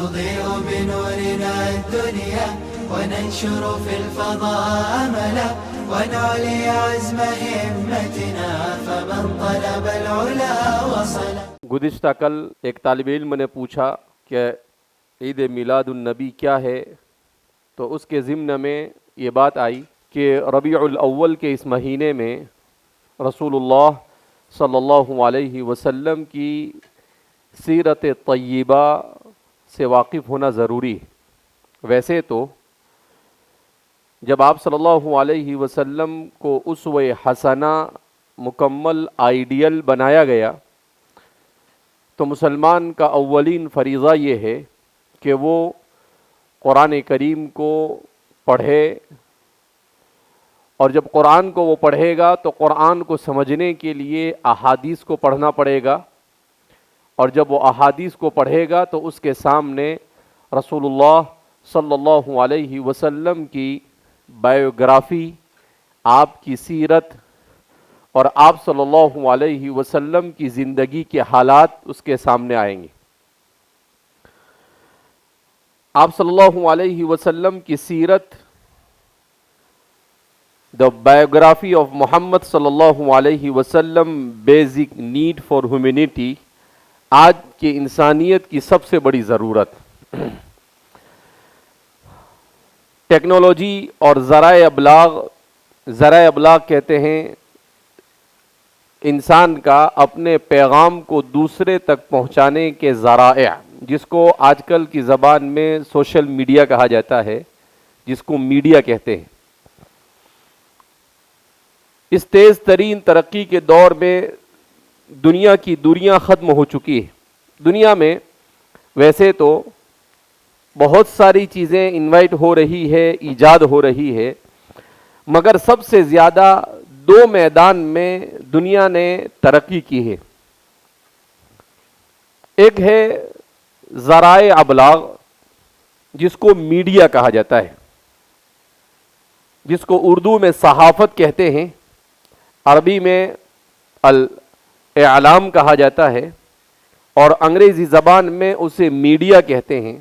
نضيء بنورنا الدنيا وننشر في الفضاء أملا ونعلي عزم همتنا فمن طلب العلا وصل. گزشتہ کل ایک طالب علم نے پوچھا کہ عید میلاد النبی کیا ہے، تو اس کے ضمن میں یہ بات آئی کہ ربیع الاول کے اس مہینے میں رسول اللہ صلی اللہ علیہ وسلم کی سیرت طیبہ سے واقف ہونا ضروری ہے۔ ویسے تو جب آپ صلی اللہ علیہ وسلم کو اسوہ حسنہ مکمل آئیڈیل بنایا گیا تو مسلمان کا اولین فریضہ یہ ہے کہ وہ قرآن کریم کو پڑھے، اور جب قرآن کو وہ پڑھے گا تو قرآن کو سمجھنے کے لیے احادیث کو پڑھنا پڑے گا، اور جب وہ احادیث کو پڑھے گا تو اس کے سامنے رسول اللہ صلی اللہ علیہ وسلم کی بایوگرافی، آپ کی سیرت اور آپ صلی اللہ علیہ وسلم کی زندگی کے حالات اس کے سامنے آئیں گے۔ آپ صلی اللہ علیہ وسلم کی سیرت، The biography of Muhammad sallallahu alayhi wasallam, basic need for humanity، آج کی انسانیت کی سب سے بڑی ضرورت۔ ٹیکنالوجی اور ذرائع ابلاغ کہتے ہیں انسان کا اپنے پیغام کو دوسرے تک پہنچانے کے ذرائع، جس کو آج کل کی زبان میں سوشل میڈیا کہا جاتا ہے، جس کو میڈیا کہتے ہیں۔ اس تیز ترین ترقی کے دور میں دنیا کی دوریاں ختم ہو چکی ہے۔ دنیا میں ویسے تو بہت ساری چیزیں انوائٹ ہو رہی ہے، ایجاد ہو رہی ہے، مگر سب سے زیادہ دو میدان میں دنیا نے ترقی کی ہے۔ ایک ہے ذرائع ابلاغ، جس کو میڈیا کہا جاتا ہے، جس کو اردو میں صحافت کہتے ہیں، عربی میں الاعلام کہا جاتا ہے، اور انگریزی زبان میں اسے میڈیا کہتے ہیں۔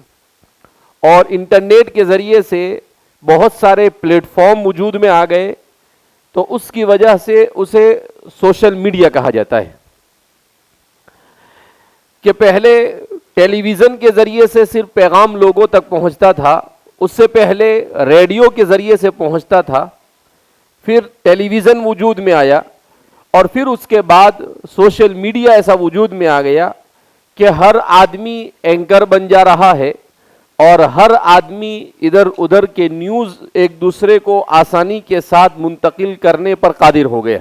اور انٹرنیٹ کے ذریعے سے بہت سارے پلیٹ فارم وجود میں آ گئے، تو اس کی وجہ سے اسے سوشل میڈیا کہا جاتا ہے۔ کہ پہلے ٹیلی ویژن کے ذریعے سے صرف پیغام لوگوں تک پہنچتا تھا، اس سے پہلے ریڈیو کے ذریعے سے پہنچتا تھا، پھر ٹیلی ویژن وجود میں آیا، اور پھر اس کے بعد سوشل میڈیا ایسا وجود میں آ گیا کہ ہر آدمی اینکر بن جا رہا ہے، اور ہر آدمی ادھر ادھر کے نیوز ایک دوسرے کو آسانی کے ساتھ منتقل کرنے پر قادر ہو گیا۔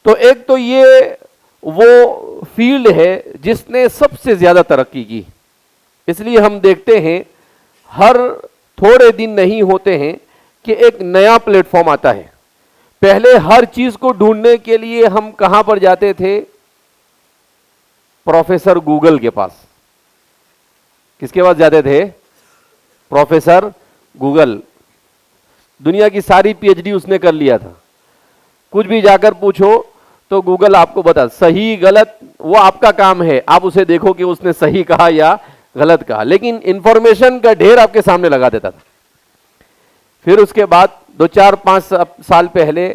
تو ایک تو یہ وہ فیلڈ ہے جس نے سب سے زیادہ ترقی کی، اس لیے ہم دیکھتے ہیں ہر تھوڑے دن نہیں ہوتے ہیں کہ ایک نیا پلیٹ فارم آتا ہے۔ پہلے ہر چیز کو ڈھونڈنے کے لیے ہم کہاں پر جاتے تھے؟ پروفیسر گوگل کے پاس۔ کس کے پاس جاتے تھے؟ Professor Google. دنیا کی ساری پی ایچ ڈی اس نے کر لیا تھا، کچھ بھی جا کر پوچھو تو گوگل آپ کو بتا، صحیح غلط وہ آپ کا کام ہے، آپ اسے دیکھو کہ اس نے صحیح کہا یا غلط کہا، لیکن انفارمیشن کا ڈھیر آپ کے سامنے لگا دیتا تھا۔ پھر اس کے بعد 2-4-5 سال پہلے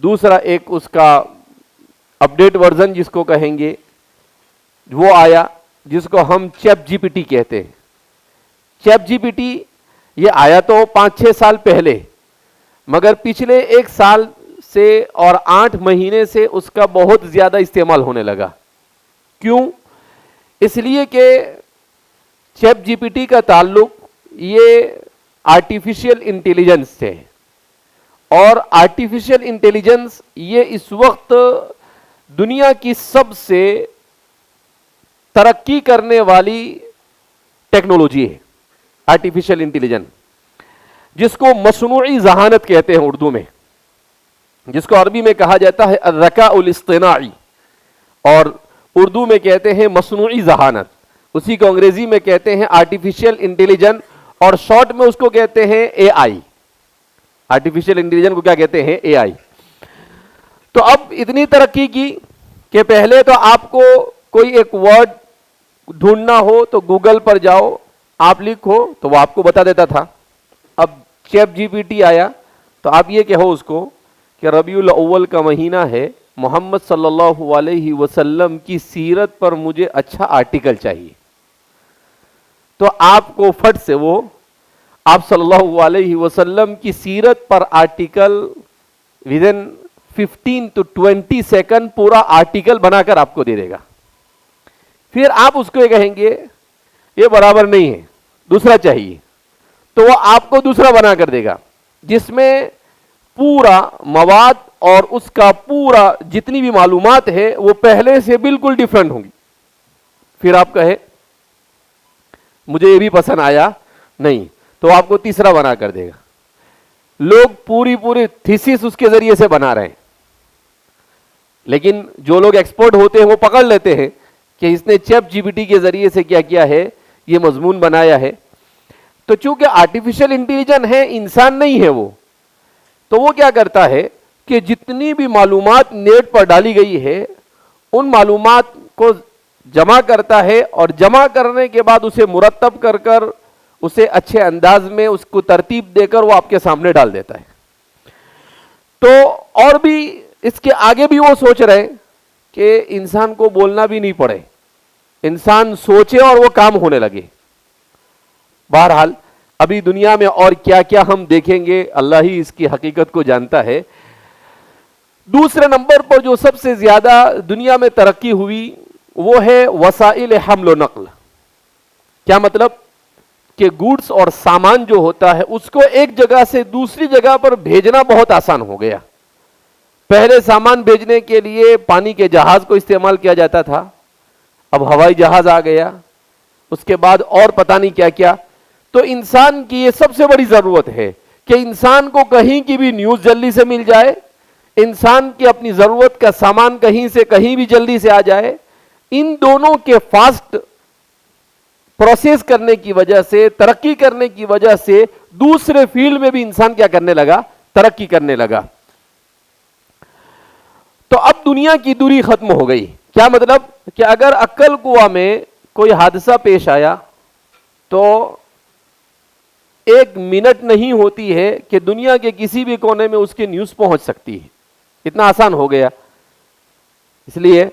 دوسرا ایک اس کا اپڈیٹ ورژن جس کو کہیں گے وہ آیا، جس کو ہم چیٹ جی پی ٹی کہتے ہیں۔ چیٹ جی پی ٹی یہ آیا تو 5-6 سال پہلے، مگر پچھلے 1 سال سے اور 8 مہینے سے اس کا بہت زیادہ استعمال ہونے لگا۔ کیوں؟ اس لیے کہ چیٹ جی پی ٹی کا تعلق یہ آرٹیفیشل انٹیلیجنس سے ہے، اور آرٹیفیشل انٹیلیجنس یہ اس وقت دنیا کی سب سے ترقی کرنے والی ٹیکنالوجی ہے، آرٹیفیشل انٹیلیجنس، جس کو مصنوعی ذہانت کہتے ہیں اردو میں، جس کو عربی میں کہا جاتا ہے الذکاء الاصطناعی، اور اردو میں کہتے ہیں مصنوعی ذہانت، اسی کو انگریزی میں کہتے ہیں آرٹیفیشل انٹیلیجنس، اور شارٹ میں اس کو کہتے ہیں اے آئی۔ آرٹیفیشل انٹیلیجنس کو کیا کہتے ہیں؟ اے آئی۔ تو اب اتنی ترقی کی کہ پہلے تو آپ کو کوئی ایک ورڈ ڈھونڈنا ہو تو گوگل پر جاؤ, آپ لکھو تو وہ آپ کو بتا دیتا تھا. اب چیٹ جی پی ٹی آیا تو آپ یہ کہو اس کو کہ ربیع الاول کا مہینہ ہے, محمد صلی اللہ علیہ وسلم کی سیرت پر مجھے اچھا آرٹیکل چاہیے, تو آپ کو فٹ سے وہ آپ صلی اللہ علیہ وسلم کی سیرت پر آرٹیکل ودن 15 to 20 سیکنڈ پورا آرٹیکل بنا کر آپ کو دے دے گا. پھر آپ اس کو یہ کہیں گے یہ برابر نہیں ہے, دوسرا چاہیے, تو وہ آپ کو دوسرا بنا کر دے گا جس میں پورا مواد اور اس کا پورا جتنی بھی معلومات ہے وہ پہلے سے بالکل ڈیفرنٹ ہوں گی. پھر آپ کہے مجھے یہ بھی پسند آیا نہیں, تو آپ کو تیسرا بنا کر دے گا. لوگ پوری تھیسس اس کے ذریعے سے بنا رہے ہیں, لیکن جو لوگ ایکسپرٹ ہوتے ہیں وہ پکڑ لیتے ہیں کہ اس نے چیٹ جی پی ٹی کے ذریعے سے کیا کیا ہے, یہ مضمون بنایا ہے. تو چونکہ آرٹیفیشل انٹیلیجنس ہے, انسان نہیں ہے وہ, تو وہ کیا کرتا ہے کہ جتنی بھی معلومات نیٹ پر ڈالی گئی ہے ان معلومات کو جمع کرتا ہے, اور جمع کرنے کے بعد اسے مرتب کر کر اسے اچھے انداز میں اس کو ترتیب دے کر وہ آپ کے سامنے ڈال دیتا ہے. تو اور بھی اس کے آگے بھی وہ سوچ رہے کہ انسان کو بولنا بھی نہیں پڑے, انسان سوچے اور وہ کام ہونے لگے. بہرحال ابھی دنیا میں اور کیا کیا ہم دیکھیں گے, اللہ ہی اس کی حقیقت کو جانتا ہے. دوسرے نمبر پر جو سب سے زیادہ دنیا میں ترقی ہوئی وہ ہے وسائل حمل و نقل. کیا مطلب کہ گوڈس اور سامان جو ہوتا ہے اس کو ایک جگہ سے دوسری جگہ پر بھیجنا بہت آسان ہو گیا. پہلے سامان بھیجنے کے لیے پانی کے جہاز کو استعمال کیا جاتا تھا, اب ہوائی جہاز آ گیا, اس کے بعد اور پتہ نہیں کیا کیا. تو انسان کی یہ سب سے بڑی ضرورت ہے کہ انسان کو کہیں کی بھی نیوز جلدی سے مل جائے, انسان کی اپنی ضرورت کا سامان کہیں سے کہیں بھی جلدی سے آ جائے. ان دونوں کے فاسٹ پروسیس کرنے کی وجہ سے, ترقی کرنے کی وجہ سے دوسرے فیلڈ میں بھی انسان کیا کرنے لگا, ترقی کرنے لگا. تو اب دنیا کی دوری ختم ہو گئی. کیا مطلب کہ اگر عقل کنواں میں کوئی حادثہ پیش آیا تو 1 منٹ نہیں ہوتی ہے کہ دنیا کے کسی بھی کونے میں اس کی نیوز پہنچ سکتی ہے. اتنا آسان ہو گیا. اس لیے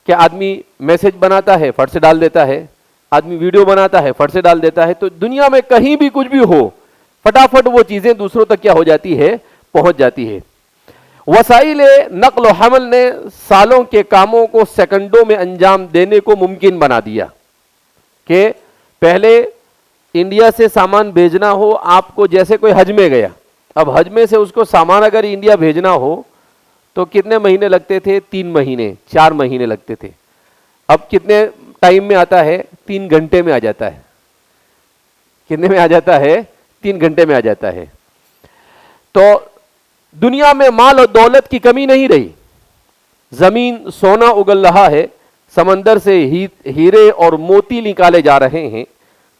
کہ آدمی میسج بناتا ہے, فٹ سے ڈال دیتا ہے, آدمی ویڈیو بناتا ہے, فٹ سے ڈال دیتا ہے. تو دنیا میں کہیں بھی کچھ بھی ہو, فٹافٹ وہ چیزیں دوسروں تک کیا ہو جاتی ہے, پہنچ جاتی ہے. وسائل نقل و حمل نے سالوں کے کاموں کو سیکنڈوں میں انجام دینے کو ممکن بنا دیا. کہ پہلے انڈیا سے سامان بھیجنا ہو, آپ کو جیسے کوئی حج میں گیا, اب حج میں سے اس کو سامان اگر انڈیا بھیجنا ہو تو کتنے مہینے لگتے تھے, 3 مہینے 4 مہینے لگتے تھے. اب کتنے ٹائم میں آتا ہے, 3 گھنٹے میں آ جاتا ہے. کتنے میں آ جاتا ہے, 3 گھنٹے میں آ جاتا ہے. تو دنیا میں مال اور دولت کی کمی نہیں رہی. زمین سونا اگل رہا ہے, سمندر سے ہیرے اور موتی نکالے جا رہے ہیں.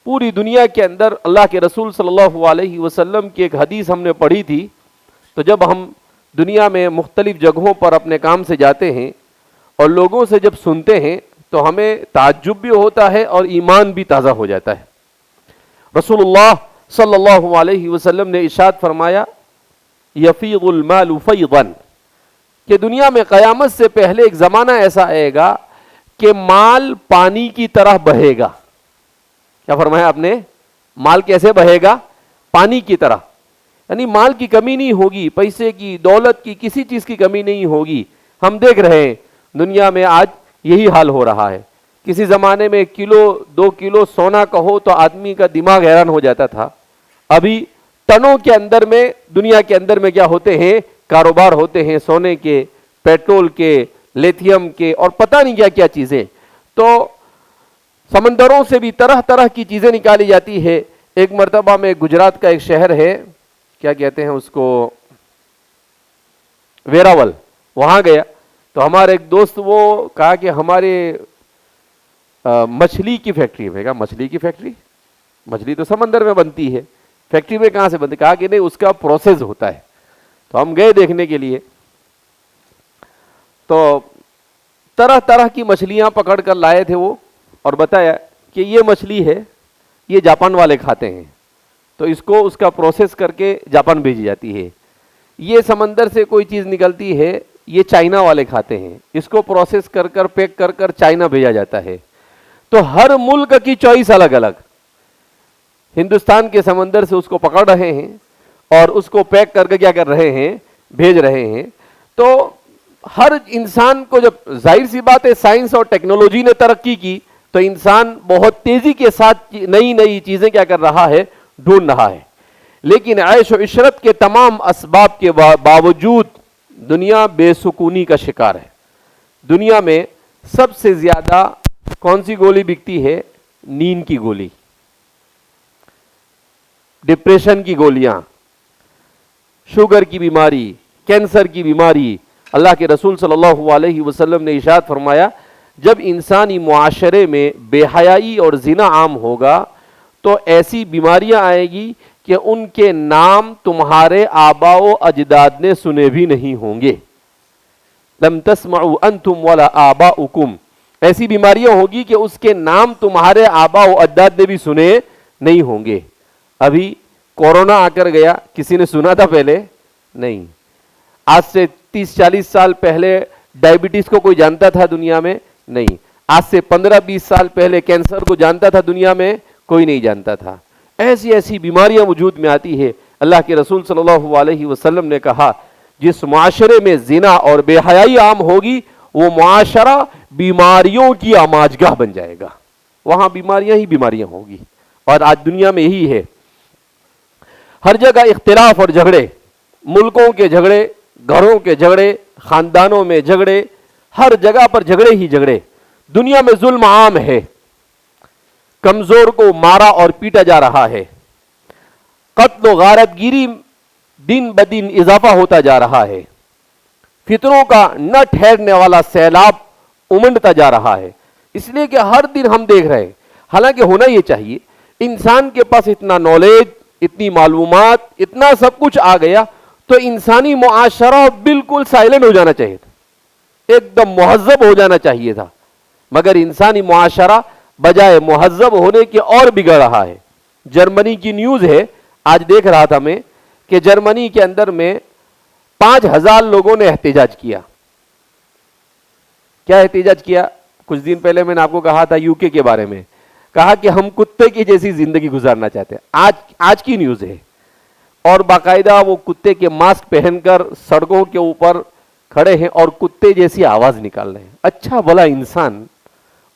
پوری دنیا کے اندر اللہ کے رسول صلی اللہ علیہ وسلم کی ایک حدیث ہم نے پڑھی تھی. تو جب ہم دنیا میں مختلف جگہوں پر اپنے کام سے جاتے ہیں اور لوگوں سے جب سنتے ہیں تو ہمیں تعجب بھی ہوتا ہے اور ایمان بھی تازہ ہو جاتا ہے. رسول اللہ صلی اللہ علیہ وسلم نے ارشاد فرمایا, یفیض المال فیضا, کہ دنیا میں قیامت سے پہلے ایک زمانہ ایسا آئے گا کہ مال پانی کی طرح بہے گا. کیا فرمایا آپ نے, مال کیسے بہے گا, پانی کی طرح. یعنی مال کی کمی نہیں ہوگی, پیسے کی, دولت کی, کسی چیز کی کمی نہیں ہوگی. ہم دیکھ رہے ہیں دنیا میں آج یہی حال ہو رہا ہے. کسی زمانے میں 1 کلو 2 کلو سونا کہو تو آدمی کا دماغ حیران ہو جاتا تھا. ابھی ٹنوں کے اندر میں, دنیا کے اندر میں کیا ہوتے ہیں, کاروبار ہوتے ہیں سونے کے, پیٹرول کے, لیتھیم کے, اور پتہ نہیں کیا کیا چیزیں. تو سمندروں سے بھی طرح طرح کی چیزیں نکالی جاتی ہے. ایک مرتبہ میں گجرات کا ایک شہر ہے, کیا کہتے ہیں اس کو, ویراول, وہاں گیا تو ہمارے ایک دوست وہ کہا کہ ہمارے مچھلی کی فیکٹری میں. کہا مچھلی کی فیکٹری, مچھلی تو سمندر میں بنتی ہے, فیکٹری میں کہاں سے بنتی؟ کہا کہ نہیں, اس کا پروسیس ہوتا ہے. تو ہم گئے دیکھنے کے لیے. تو طرح طرح کی مچھلیاں پکڑ کر لائے تھے وہ, اور بتایا کہ یہ مچھلی ہے، یہ جاپان والے کھاتے ہیں، تو اس کو اس کا پروسیس کر کے جاپان بھیجی جاتی ہے۔ یہ سمندر سے کوئی چیز نکلتی ہے، یہ چائنا والے کھاتے ہیں، اس کو پروسیس کر کر پیک کر کر چائنا بھیجا جاتا ہے۔ تو ہر ملک کی چوائس الگ الگ، ہندوستان کے سمندر سے اس کو پکڑ رہے ہیں اور اس کو پیک کر کے کیا کر رہے ہیں، بھیج رہے ہیں۔ تو ہر انسان کو، جب ظاہر سی بات ہے سائنس اور ٹیکنالوجی نے ترقی کی تو انسان بہت تیزی کے ساتھ نئی نئی چیزیں کیا کر رہا ہے، ڈھونڈ رہا ہے، لیکن عیش و عشرت کے تمام اسباب کے باوجود دنیا بے سکونی کا شکار ہے۔ دنیا میں سب سے زیادہ کون سی گولی بکتی ہے؟ نیند کی گولی، ڈپریشن کی گولیاں، شوگر کی بیماری، کینسر کی بیماری۔ اللہ کے رسول صلی اللہ علیہ وسلم نے ارشاد فرمایا، جب انسانی معاشرے میں بے حیائی اور زنا عام ہوگا تو ایسی بیماریاں آئے گی کہ ان کے نام تمہارے آباء و اجداد نے سنے بھی نہیں ہوں گے۔ لم تسمعوا انتم ولا آباؤکم، ایسی بیماریاں ہوگی کہ اس کے نام تمہارے آباء و اجداد نے بھی سنے نہیں ہوں گے۔ ابھی کورونا آ کر گیا، کسی نے سنا تھا پہلے؟ نہیں۔ آج سے 30-40 سال پہلے ڈائبٹیز کو کوئی جانتا تھا دنیا میں؟ نہیں۔ آج سے 15-20 سال پہلے کینسر کو جانتا تھا دنیا میں؟ کوئی نہیں جانتا تھا۔ ایسی ایسی بیماریاں وجود میں آتی ہے۔ اللہ کے رسول صلی اللہ علیہ وسلم نے کہا، جس معاشرے میں زنا اور بے حیائی عام ہوگی وہ معاشرہ بیماریوں کی آماجگاہ بن جائے گا، وہاں بیماریاں ہی بیماریاں ہوگی۔ اور آج دنیا میں یہی ہے، ہر جگہ اختلاف اور جھگڑے، ملکوں کے جھگڑے، گھروں کے جھگڑے، خاندانوں میں جھگڑے، ہر جگہ پر جھگڑے ہی جھگڑے۔ دنیا میں ظلم عام ہے، کمزور کو مارا اور پیٹا جا رہا ہے، قتل و غارت گیری دن بدن اضافہ ہوتا جا رہا ہے، فتنوں کا نہ ٹھہرنے والا سیلاب امنڈتا جا رہا ہے۔ اس لیے کہ ہر دن ہم دیکھ رہے ہیں، حالانکہ ہونا یہ چاہیے، انسان کے پاس اتنا نالج، اتنی معلومات، اتنا سب کچھ آ گیا تو انسانی معاشرہ بالکل سائلنٹ ہو جانا چاہیے تھا، ایک دم مہذب ہو جانا چاہیے تھا، مگر انسانی معاشرہ بجائے مہذب ہونے کے اور بگڑ رہا ہے۔ جرمنی کی نیوز ہے، آج دیکھ رہا تھا میں کہ جرمنی کے اندر میں 5000 لوگوں نے احتجاج کیا۔ کیا احتجاج کیا؟ کچھ دن پہلے میں نے آپ کو کہا تھا یو کے بارے میں، کہا کہ ہم کتے کی جیسی زندگی گزارنا چاہتے ہیں۔ آج کی نیوز ہے، اور باقاعدہ وہ کتے کے ماسک پہن کر سڑکوں کے اوپر کھڑے ہیں اور کتے جیسی آواز نکال رہے ہیں۔ اچھا بھلا انسان،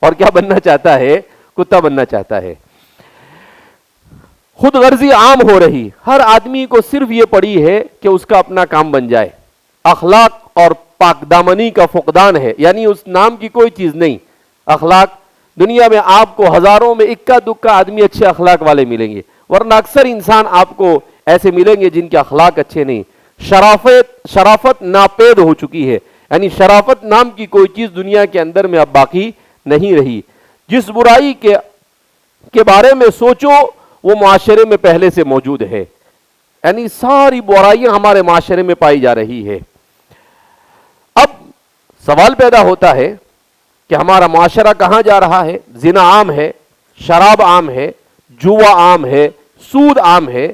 اور کیا بننا چاہتا ہے؟ کتا بننا چاہتا ہے۔ خود غرضی عام ہو رہی، ہر آدمی کو صرف یہ پڑی ہے کہ اس کا اپنا کام بن جائے۔ اخلاق اور پاک دامنی کا فقدان ہے، یعنی اس نام کی کوئی چیز نہیں۔ اخلاق، دنیا میں آپ کو ہزاروں میں اکا دکا آدمی اچھے اخلاق والے ملیں گے، ورنہ اکثر انسان آپ کو ایسے ملیں گے جن کے اخلاق اچھے نہیں۔ شرافت ناپید ہو چکی ہے، یعنی شرافت نام کی کوئی چیز دنیا کے اندر میں اب باقی نہیں رہی۔ جس برائی کے بارے میں سوچو وہ معاشرے میں پہلے سے موجود ہے، یعنی ساری برائیاں ہمارے معاشرے میں پائی جا رہی ہے۔ اب سوال پیدا ہوتا ہے کہ ہمارا معاشرہ کہاں جا رہا ہے؟ زنا عام ہے، شراب عام ہے، جوا عام ہے، سود عام ہے۔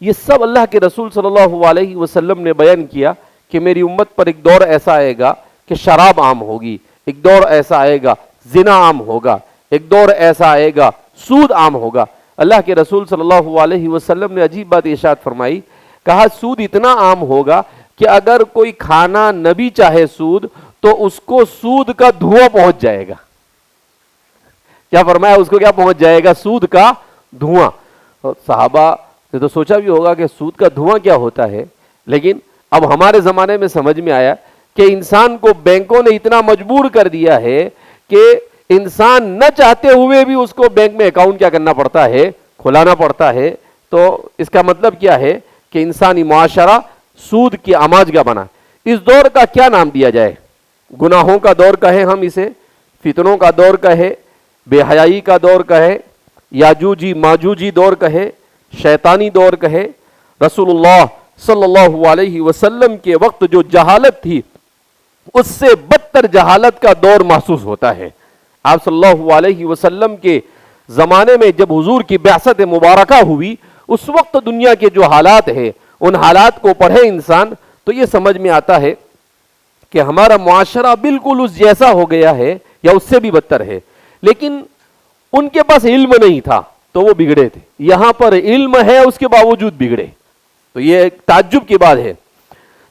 یہ سب اللہ کے رسول صلی اللہ علیہ وسلم نے بیان کیا کہ میری امت پر ایک دور ایسا آئے گا کہ شراب عام ہوگی، ایک دور ایسا آئے گا زنا عام ہوگا، ایک دور ایسا آئے گا سود عام ہوگا۔ اللہ کے رسول صلی اللہ علیہ وسلم نے عجیب بات ارشاد فرمائی، کہا سود اتنا عام ہوگا کہ اگر کوئی کھانا نہ بھی چاہے سود تو اس کو سود کا دھواں پہنچ جائے گا۔ کیا فرمایا؟ اس کو کیا پہنچ جائے گا؟ سود کا دھواں۔ صحابہ نے تو سوچا بھی ہوگا کہ سود کا دھواں کیا ہوتا ہے، لیکن اب ہمارے زمانے میں سمجھ میں آیا کہ انسان کو بینکوں نے اتنا مجبور کر دیا ہے کہ انسان نہ چاہتے ہوئے بھی اس کو بینک میں اکاؤنٹ کیا کرنا پڑتا ہے؟ کھلانا پڑتا ہے۔ تو اس کا مطلب کیا ہے کہ انسانی معاشرہ سود کی آماجگاہ بنا۔ اس دور کا کیا نام دیا جائے؟ گناہوں کا دور کہے ہم اسے، فتنوں کا دور کہے، بے حیائی کا دور کہے، یاجوجی ماجوجی دور کہے، شیطانی دور کہے۔ رسول اللہ صلی اللہ علیہ وسلم کے وقت جو جہالت تھی اس سے بدتر جہالت کا دور محسوس ہوتا ہے۔ آپ صلی اللہ علیہ وسلم کے زمانے میں جب حضور کی بعثت مبارکہ ہوئی، اس وقت دنیا کے جو حالات ہیں ان حالات کو پڑھے انسان تو یہ سمجھ میں آتا ہے کہ ہمارا معاشرہ بالکل اس جیسا ہو گیا ہے یا اس سے بھی بدتر ہے. لیکن ان کے پاس علم نہیں تھا تو وہ بگڑے تھے، یہاں پر علم ہے اس کے باوجود بگڑے. تو یہ ایک تعجب کی بات ہے.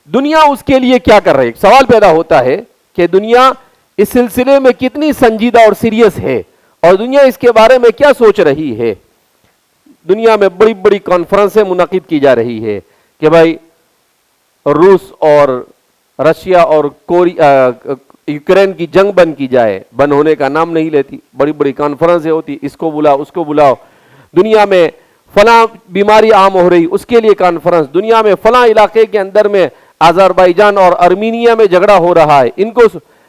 دنیا اس کے لیے کیا کر رہی ہے؟ سوال پیدا ہوتا ہے کہ دنیا اس سلسلے میں کتنی سنجیدہ اور سیریس ہے، اور دنیا اس کے بارے میں کیا سوچ رہی ہے. دنیا میں بڑی بڑی کانفرنسیں منعقد کی جا رہی ہے کہ بھائی روس اور رشیا اور یوکرین کی جنگ بند کی جائے، بند ہونے کا نام نہیں لیتی. بڑی بڑی کانفرنسیں ہوتی، اس کو بلاؤ اس کو بلاؤ. دنیا میں فلاں بیماری عام ہو رہی، اس کے لیے کانفرنس. دنیا میں فلاں علاقے کے اندر میں آذربائیجان اور ارمینیا میں جھگڑا ہو رہا ہے، ان کو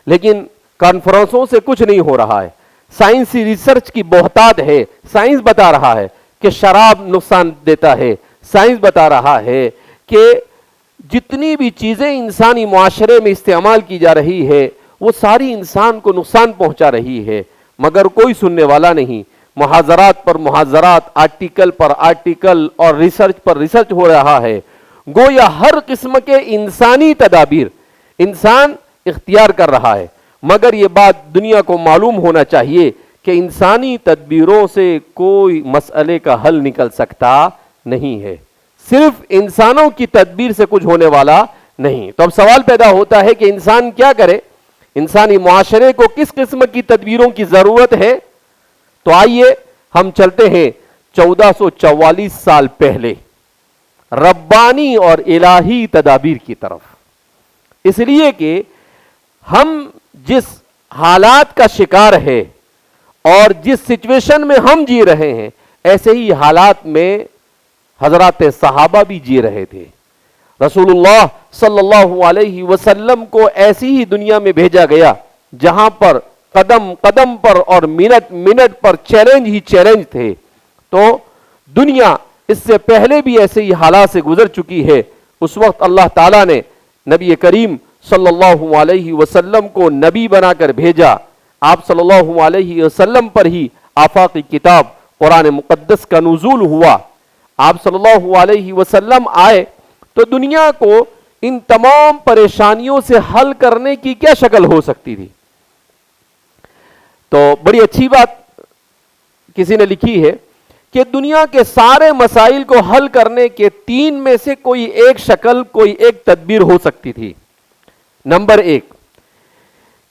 لیکن کانفرنسوں سے کچھ نہیں ہو رہا ہے. سائنسی ریسرچ کی بہتات ہے. سائنس بتا رہا ہے کہ شراب نقصان دیتا ہے. سائنس بتا رہا ہے کہ جتنی بھی چیزیں انسانی معاشرے میں استعمال کی جا رہی ہے وہ ساری انسان کو نقصان پہنچا رہی ہے، مگر کوئی سننے والا نہیں. محاذرات پر محاذرات، آرٹیکل پر آرٹیکل اور ریسرچ پر ریسرچ ہو رہا ہے. گویا ہر قسم کے انسانی تدابیر انسان اختیار کر رہا ہے، مگر یہ بات دنیا کو معلوم ہونا چاہیے کہ انسانی تدبیروں سے کوئی مسئلے کا حل نکل سکتا نہیں ہے. صرف انسانوں کی تدبیر سے کچھ ہونے والا نہیں. تو اب سوال پیدا ہوتا ہے کہ انسان کیا کرے، انسانی معاشرے کو کس قسم کی تدبیروں کی ضرورت ہے. تو آئیے ہم چلتے ہیں 1444 سال پہلے ربانی اور الہی تدابیر کی طرف. اس لیے کہ ہم جس حالات کا شکار ہے اور جس سچویشن میں ہم جی رہے ہیں ایسے ہی حالات میں حضرات صحابہ بھی جی رہے تھے. رسول اللہ صلی اللہ علیہ وسلم کو ایسی ہی دنیا میں بھیجا گیا جہاں پر قدم قدم پر اور منٹ منٹ پر چیلنج ہی چیلنج تھے. تو دنیا اس سے پہلے بھی ایسے ہی حالات سے گزر چکی ہے. اس وقت اللہ تعالیٰ نے نبی کریم صلی اللہ علیہ وسلم کو نبی بنا کر بھیجا. آپ صلی اللہ علیہ وسلم پر ہی آفاقی کتاب قرآن مقدس کا نزول ہوا. آپ صلی اللہ علیہ وسلم آئے تو دنیا کو ان تمام پریشانیوں سے حل کرنے کی کیا شکل ہو سکتی تھی. تو بڑی اچھی بات کسی نے لکھی ہے کہ دنیا کے سارے مسائل کو حل کرنے کے 3 میں سے کوئی ایک شکل، کوئی ایک تدبیر ہو سکتی تھی. نمبر 1،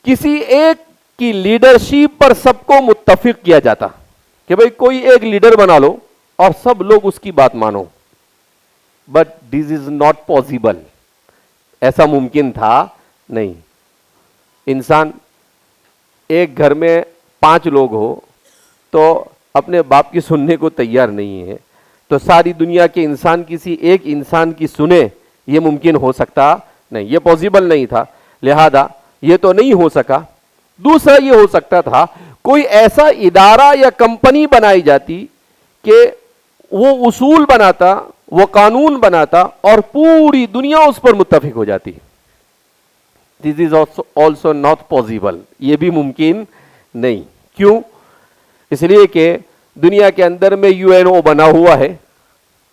کسی ایک کی لیڈرشپ پر سب کو متفق کیا جاتا کہ بھئی کوئی ایک لیڈر بنا لو اور سب لوگ اس کی بات مانو. But this is not possible. ایسا ممکن تھا نہیں. انسان ایک گھر میں 5 لوگ ہو تو اپنے باپ کی سننے کو تیار نہیں ہے، تو ساری دنیا کے انسان کسی ایک انسان کی سنے، یہ ممکن ہو سکتا نہیں، یہ پاسبل نہیں تھا. لہذا یہ تو نہیں ہو سکا. دوسرا یہ ہو سکتا تھا کوئی ایسا ادارہ یا کمپنی بنائی جاتی کہ وہ اصول بناتا، وہ قانون بناتا اور پوری دنیا اس پر متفق ہو جاتی. This is also not possible. یہ بھی ممکن نہیں. کیوں؟ اس لیے کہ دنیا کے اندر میں UNO بنا ہوا ہے،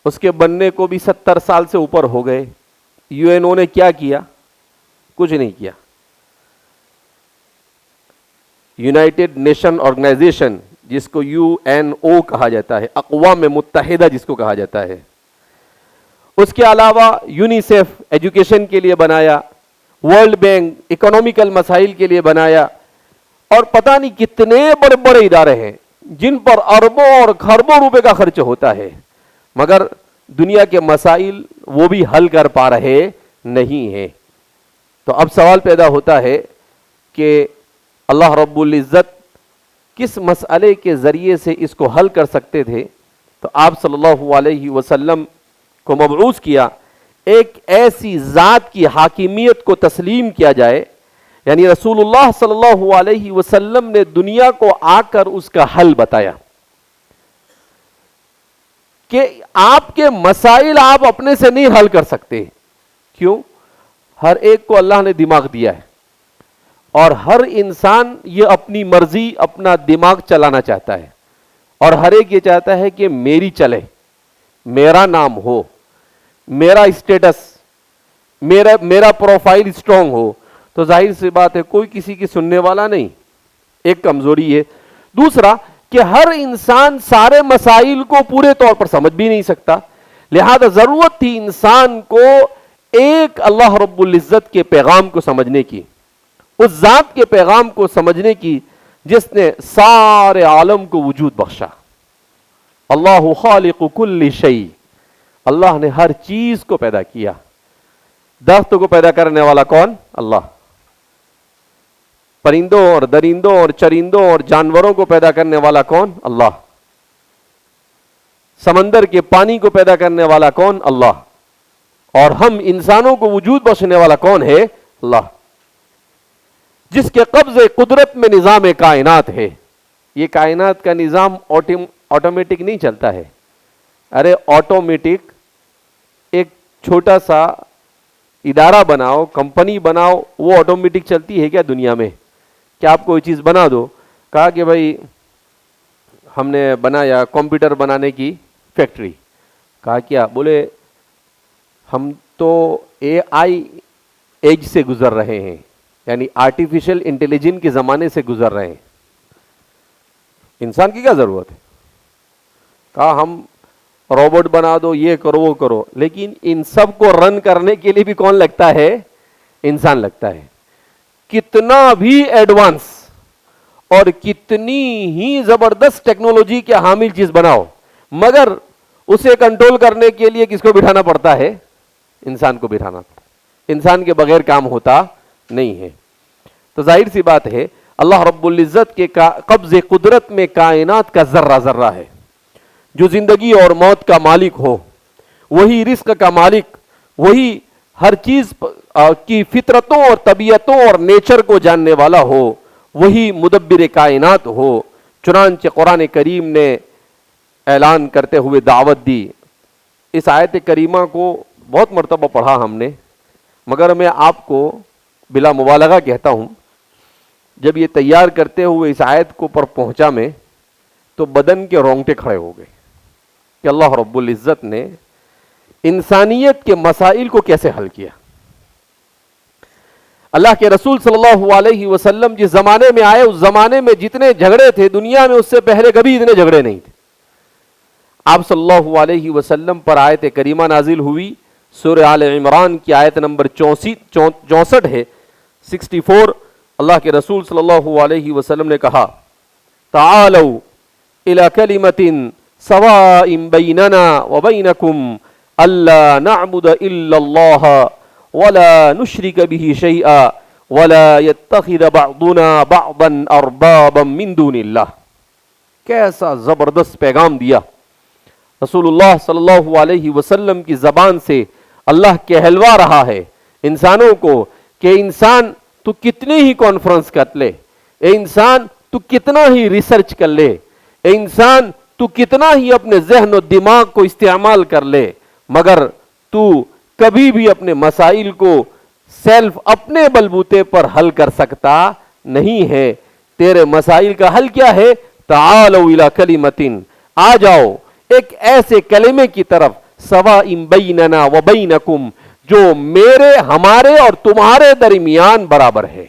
اس کے بننے کو بھی 70 سال سے اوپر ہو گئے. UNO نے کیا کیا؟ کچھ نہیں کیا. یونائٹڈ نیشن آرگنائزیشن جس کو UNO کہا جاتا ہے، اقوام متحدہ جس کو کہا جاتا ہے. اس کے علاوہ یونیسیف ایجوکیشن کے لیے بنایا، ورلڈ بینک اکنامیکل مسائل کے لیے بنایا، اور پتہ نہیں کتنے بڑے بڑے ادارے ہیں جن پر اربوں اور خربوں روپے کا خرچ ہوتا ہے، مگر دنیا کے مسائل وہ بھی حل کر پا رہے نہیں ہیں. تو اب سوال پیدا ہوتا ہے کہ اللہ رب العزت کس مسئلے کے ذریعے سے اس کو حل کر سکتے تھے. تو آپ صلی اللہ علیہ وسلم کو مبعوث کیا ایک ایسی ذات کی حاکمیت کو تسلیم کیا جائے، یعنی رسول اللہ صلی اللہ علیہ وسلم نے دنیا کو آ کر اس کا حل بتایا کہ آپ کے مسائل آپ اپنے سے نہیں حل کر سکتے. کیوں؟ ہر ایک کو اللہ نے دماغ دیا ہے، اور ہر انسان یہ اپنی مرضی اپنا دماغ چلانا چاہتا ہے، اور ہر ایک یہ چاہتا ہے کہ میری چلے، میرا نام ہو، میرا اسٹیٹس، میرا پروفائل اسٹرانگ ہو. تو ظاہر سی بات ہے کوئی کسی کی سننے والا نہیں. ایک کمزوری ہے. دوسرا کہ ہر انسان سارے مسائل کو پورے طور پر سمجھ بھی نہیں سکتا، لہذا ضرورت تھی انسان کو ایک اللہ رب العزت کے پیغام کو سمجھنے کی، اس ذات کے پیغام کو سمجھنے کی جس نے سارے عالم کو وجود بخشا. اللہ خالق کل شیء، اللہ نے ہر چیز کو پیدا کیا. درخت کو پیدا کرنے والا کون؟ اللہ. پرندوں اور درندوں اور چرندوں اور جانوروں کو پیدا کرنے والا کون؟ اللہ. سمندر کے پانی کو پیدا کرنے والا کون؟ اللہ. اور ہم انسانوں کو وجود بخشنے والا کون ہے؟ اللہ. جس کے قبض قدرت میں نظام کائنات ہے. یہ کائنات کا نظام آٹومیٹک نہیں چلتا ہے. ارے آٹومیٹک ایک چھوٹا سا ادارہ بناؤ، کمپنی بناؤ، وہ آٹومیٹک چلتی ہے کیا دنیا میں؟ کیا آپ کوئی چیز بنا دو، کہا کہ بھائی ہم نے بنایا کمپیوٹر بنانے کی فیکٹری، کہا کیا؟ بولے ہم تو اے آئی ایج سے گزر رہے ہیں، یعنی آرٹیفیشل انٹیلیجنس کے زمانے سے گزر رہے ہیں، انسان کی کیا ضرورت ہے؟ کہا ہم روبوٹ بنا دو، یہ کرو وہ کرو، لیکن ان سب کو رن کرنے کے لیے بھی کون لگتا ہے؟ انسان لگتا ہے. کتنا بھی ایڈوانس اور کتنی ہی زبردست ٹیکنالوجی کے حامل چیز بناؤ، مگر اسے کنٹرول کرنے کے لیے کس کو بٹھانا پڑتا ہے؟ انسان کو بٹھانا پڑتا ہے. انسان کے بغیر کام ہوتا نہیں ہے. تو ظاہر سی بات ہے اللہ رب العزت کے قبض قدرت میں کائنات کا ذرہ ذرہ ہے. جو زندگی اور موت کا مالک ہو، وہی رزق کا مالک، وہی ہر چیز کی فطرتوں اور طبیعتوں اور نیچر کو جاننے والا ہو، وہی مدبر کائنات ہو. چنانچہ قرآن کریم نے اعلان کرتے ہوئے دعوت دی. اس آیت کریمہ کو بہت مرتبہ پڑھا ہم نے، مگر میں آپ کو بلا مبالغہ کہتا ہوں، جب یہ تیار کرتے ہوئے اس آیت کو پر پہنچا میں تو بدن کے رونگٹے کھڑے ہو گئے کہ اللہ رب العزت نے انسانیت کے مسائل کو کیسے حل کیا. اللہ کے رسول صلی اللہ علیہ وسلم جس زمانے میں آئے، اس زمانے میں جتنے جھگڑے تھے دنیا میں اس سے پہلے کبھی اتنے جھگڑے نہیں تھے. آپ صلی اللہ علیہ وسلم پر آیت کریمہ نازل ہوئی. سورہ آل عمران کی آیت نمبر 64 ہے، 64. اللہ کے رسول صلی اللہ علیہ وسلم نے کہا تعالوا الى کلمۃ سواء بیننا وبینکم الا نعبد الا اللہ ولا نشرک به شیئا ولا يتخذ بعضنا بعضا اربابا من دون اللہ. کیسا زبردست پیغام دیا رسول اللہ صلی اللہ علیہ وسلم کی زبان سے. اللہ کہلوا رہا ہے انسانوں کو کہ انسان تو کتنے ہی کانفرنس کر لے، اے انسان تو کتنا ہی ریسرچ کر لے، اے انسان تو کتنا ہی اپنے ذہن و دماغ کو استعمال کر لے، مگر تو کبھی بھی اپنے مسائل کو سیلف اپنے بلبوتے پر حل کر سکتا نہیں ہے. تیرے مسائل کا حل کیا ہے؟ تعالوا الی کلمۃ، آ جاؤ ایک ایسے کلمے کی طرف، سواء بیننا وبینکم، جو میرے، ہمارے اور تمہارے درمیان برابر ہے.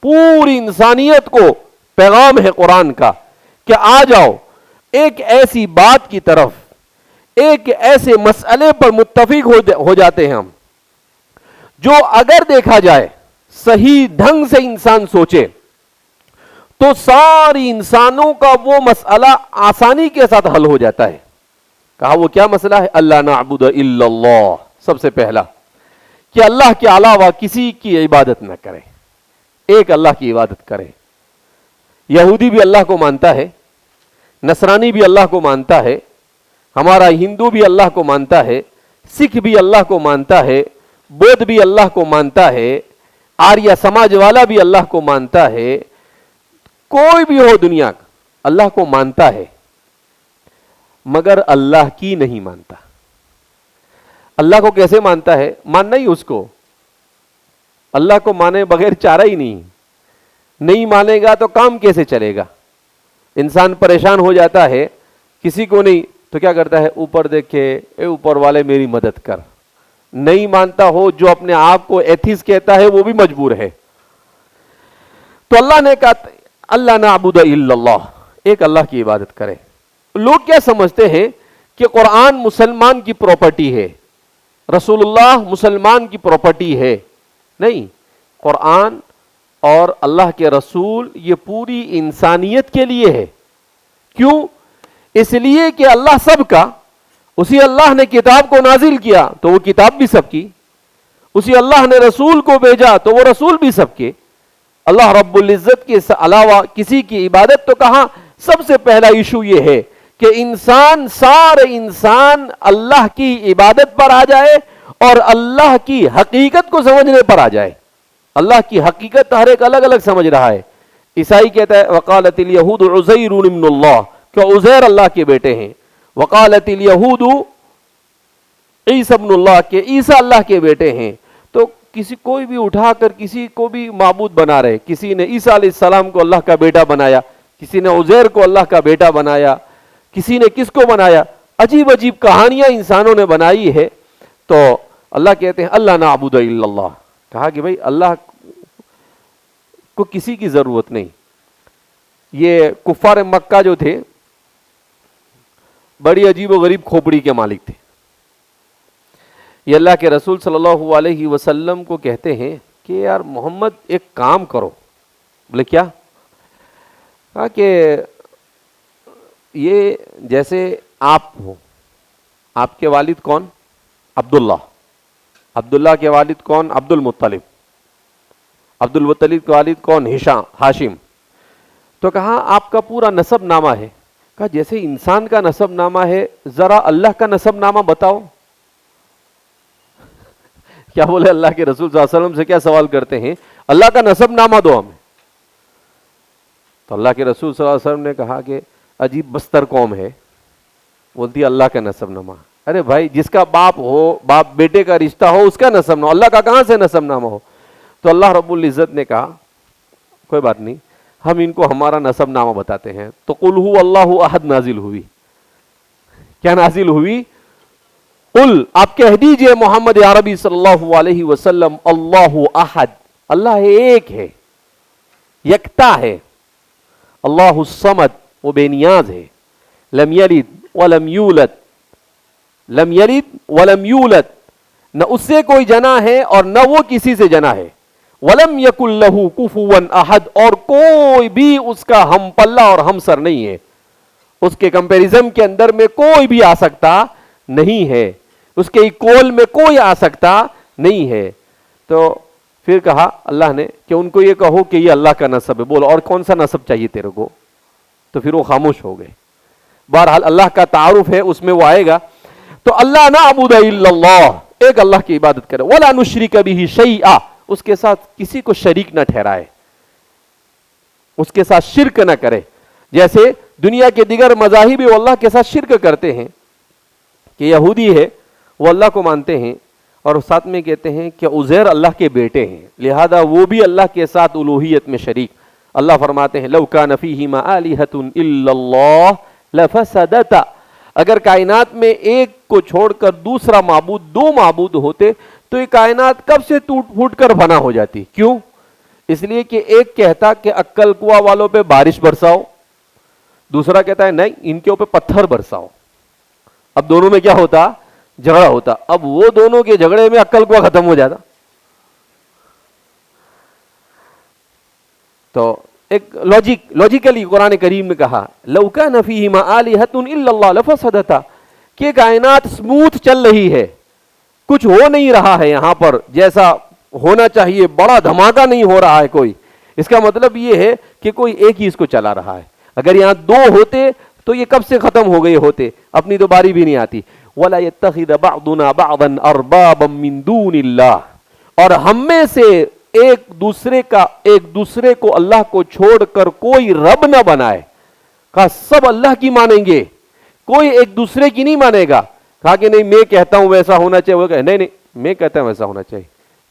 پوری انسانیت کو پیغام ہے قرآن کا کہ آ جاؤ ایک ایسی بات کی طرف، ایک ایسے مسئلے پر متفق ہو جاتے ہیں ہم، جو اگر دیکھا جائے صحیح ڈھنگ سے انسان سوچے تو ساری انسانوں کا وہ مسئلہ آسانی کے ساتھ حل ہو جاتا ہے. کہا وہ کیا مسئلہ ہے؟ اللہ نعبد الا اللہ. سب سے پہلا کہ اللہ کے علاوہ کسی کی عبادت نہ کرے، ایک اللہ کی عبادت کرے. یہودی بھی اللہ کو مانتا ہے، نصرانی بھی اللہ کو مانتا ہے، ہمارا ہندو بھی اللہ کو مانتا ہے، سکھ بھی اللہ کو مانتا ہے، بودھ بھی اللہ کو مانتا ہے، آریہ سماج والا بھی اللہ کو مانتا ہے. کوئی بھی ہو دنیا کا اللہ کو مانتا ہے، مگر اللہ کی نہیں مانتا. اللہ کو کیسے مانتا ہے؟ ماننا ہی اس کو. اللہ کو مانے بغیر چارہ ہی نہیں مانے گا تو کام کیسے چلے گا؟ انسان پریشان ہو جاتا ہے، کسی کو نہیں تو کیا کرتا ہے؟ اوپر دیکھے، اے اوپر والے میری مدد کر. نہیں مانتا ہو، جو اپنے آپ کو ایتھیس کہتا ہے وہ بھی مجبور ہے. تو اللہ نے کہا اللہ نعبد الا اللہ، ایک اللہ کی عبادت کرے. لوگ کیا سمجھتے ہیں کہ قرآن مسلمان کی پراپرٹی ہے، رسول اللہ مسلمان کی پراپرٹی ہے. نہیں، قرآن اور اللہ کے رسول یہ پوری انسانیت کے لیے ہے. کیوں؟ اس لیے کہ اللہ سب کا، اسی اللہ نے کتاب کو نازل کیا تو وہ کتاب بھی سب کی، اسی اللہ نے رسول کو بھیجا تو وہ رسول بھی سب کے. اللہ رب العزت کے علاوہ کسی کی عبادت تو کہاں؟ سب سے پہلا ایشو یہ ہے کہ سارے انسان اللہ کی عبادت پر آ جائے اور اللہ کی حقیقت کو سمجھنے پر آ جائے. اللہ کی حقیقت ہر ایک الگ الگ سمجھ رہا ہے. عیسائی کہتا ہے وقالت الیہود عزیر ابن اللہ، کہ عزیر اللہ کے بیٹے ہیں. وقالت الیہود عیسی ابن اللہ، کہ عیسیٰ اللہ کے بیٹے ہیں. تو کوئی بھی اٹھا کر کسی کو بھی معبود بنا رہے. کسی نے عیسیٰ علیہ السلام کو اللہ کا بیٹا بنایا، کسی نے عزیر کو اللہ کا بیٹا بنایا، کسی نے کس کو بنایا. عجیب عجیب کہانیاں انسانوں نے بنائی ہے. تو اللہ کہتے ہیں اللہ نعبد الا اللہ، کہا کہ بھائی اللہ کو کسی کی ضرورت نہیں. یہ کفار مکہ جو تھے بڑی عجیب و غریب کھوپڑی کے مالک تھے. یہ اللہ کے رسول صلی اللہ علیہ وسلم کو کہتے ہیں کہ یار محمد ایک کام کرو. بولے کیا؟ کہا کہ یہ جیسے آپ ہو، آپ کے والد کون؟ عبداللہ. عبداللہ کے والد کون؟ عبد المطلب. عبد المطلب کے والد کون؟ ہاشم. تو کہا آپ کا پورا نسب نامہ ہے. کہا جیسے انسان کا نسب نامہ ہے، ذرا اللہ کا نسب نامہ بتاؤ. کیا بولے؟ اللہ کے رسول صلی اللہ علیہ وسلم سے کیا سوال کرتے ہیں؟ اللہ کا نسب نامہ دو ہمیں. تو اللہ کے رسول صلی اللہ علیہ وسلم نے کہا کہ عجیب بستر قوم ہے، بولتی ہے اللہ کا نسب نامہ. ارے بھائی، جس کا باپ ہو، باپ بیٹے کا رشتہ ہو، اس کا نسب نامہ، اللہ کا کہاں سے نسب نامہ ہو؟ تو اللہ رب العزت نے کہا کوئی بات نہیں، ہم ان کو ہمارا نسب نامہ بتاتے ہیں. تو قل هو اللہ احد نازل ہوئی. کیا نازل ہوئی؟ قل، آپ کہہ دیجئے محمد عربی صلی اللہ علیہ وسلم، اللہ احد، اللہ ایک ہے، یکتا ہے. اللہ الصمد، وہ بے نیاز ہے. لم یلد ولم یولد، لم یلد ولم یولد، نہ اس سے کوئی جنا ہے اور نہ وہ کسی سے جنا ہے. ولم یکن لہ کفوا احد، اور کوئی بھی اس کا ہم پلہ اور ہم سر نہیں ہے. اس کے کمپیریزن کے اندر میں کوئی بھی آ سکتا نہیں ہے، اس کے اکول میں کوئی آ سکتا نہیں ہے. تو پھر کہا اللہ نے کہ ان کو یہ کہو کہ یہ اللہ کا نسب ہے. بولو اور کون سا نسب چاہیے تیرے کو؟ تو پھر وہ خاموش ہو گئے. بہرحال اللہ کا تعارف ہے، اس میں وہ آئے گا. تو اللہ نعبد الا اللہ، ایک اللہ کی عبادت کرے. ولا نشرک بہ شیئا، اس کے ساتھ کسی کو شریک نہ ٹھہرائے، اس کے ساتھ شرک نہ کرے. جیسے دنیا کے دیگر مذاہب وہ اللہ کے ساتھ شرک کرتے ہیں. کہ یہودی ہے وہ اللہ کو مانتے ہیں اور ساتھ میں کہتے ہیں کہ عزیر اللہ کے بیٹے ہیں، لہذا وہ بھی اللہ کے ساتھ الوہیت میں شریک. اللہ فرماتے ہیں لو کان فیہما آلہۃ الا اللہ لفسدتا، اگر کائنات میں ایک کو چھوڑ کر دوسرا معبود، دو معبود ہوتے تو یہ کائنات کب سے ٹوٹ پھوٹ کر بنا ہو جاتی. کیوں؟ اس لیے کہ ایک کہتا کہ عقل کنواں والوں پہ بارش برساؤ، دوسرا کہتا ہے نہیں ان کے اوپر پتھر برساؤ. اب دونوں میں کیا ہوتا؟ جھگڑا ہوتا. اب وہ دونوں کے جھگڑے میں عقل کنواں ختم ہو جاتا. تو ایک لاجیکلی قرآن کریم نے کہا لو کان فیہما آلہۃ الا اللہ لفسدتا، کہ کائنات سموتھ چل رہی ہے، کچھ ہو نہیں رہا ہے یہاں پر جیسا ہونا چاہیے، بڑا دھماکہ نہیں ہو رہا ہے کوئی. اس کا مطلب یہ ہے کہ کوئی ایک ہی اس کو چلا رہا ہے. اگر یہاں دو ہوتے تو یہ کب سے ختم ہو گئے ہوتے، اپنی تو باری بھی نہیں آتی. وَلَا يَتَّخِذَ بَعْضُنَا بَعْضًا أَرْبَابًا مِّن دُونِ اللَّهِ، اور ہم میں سے ایک دوسرے کو اللہ کو چھوڑ کر کوئی رب نہ بنائے. کہا سب اللہ کی مانیں گے، کوئی ایک دوسرے کی نہیں مانے گا. کہا کہ نہیں میں کہتا ہوں ویسا ہونا چاہیے، وہ کہے نہیں میں کہتا ہوں ویسا ہونا چاہیے.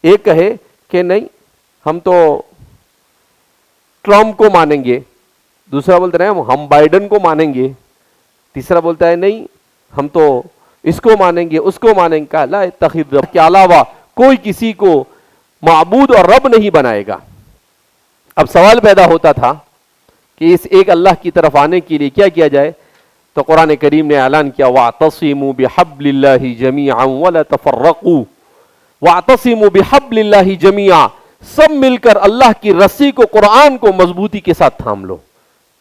ایک کہے کہ نہیں ہم تو ٹرمپ کو مانیں گے، دوسرا بولتا ہے ہم بائیڈن کو مانیں گے، تیسرا بولتا ہے نہیں ہم تو اس کو مانیں گے اس کو مانیں گے. کہا لا اتخذ رب کے علاوہ کوئی کسی کو معبود اور رب نہیں بنائے گا. اب سوال پیدا ہوتا تھا کہ اس ایک اللہ کی طرف آنے کے لیے کیا کیا جائے؟ تو قرآن کریم نے اعلان کیا وَاعْتَصِمُوا بِحَبْلِ اللَّهِ جَمِيعًا وَلَا تَفَرَّقُوا. وَاعْتَصِمُوا بِحَبْلِ اللَّهِ جَمِيعًا، سب مل کر اللہ کی رسی کو، قرآن کو مضبوطی کے ساتھ تھام لو.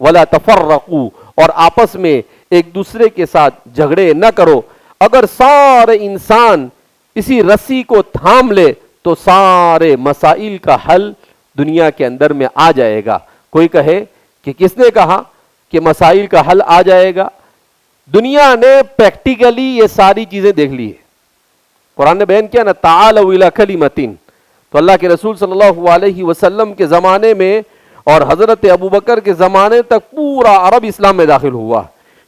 وَلَا تَفَرَّقُوا، اور آپس میں ایک دوسرے کے ساتھ جھگڑے نہ کرو. اگر سارے انسان اسی رسی کو تھام لے تو سارے مسائل کا حل دنیا کے اندر میں آ جائے گا. کوئی کہے کہ کس نے کہا کہ مسائل کا حل آ جائے گا؟ دنیا نے پریکٹیکلی یہ ساری چیزیں دیکھ لی ہے. قرآن نے بیان کیا نا تعالوا الی کلمۃ، تو اللہ کے رسول صلی اللہ علیہ وسلم کے زمانے میں اور حضرت ابوبکر کے زمانے تک پورا عرب اسلام میں داخل ہوا.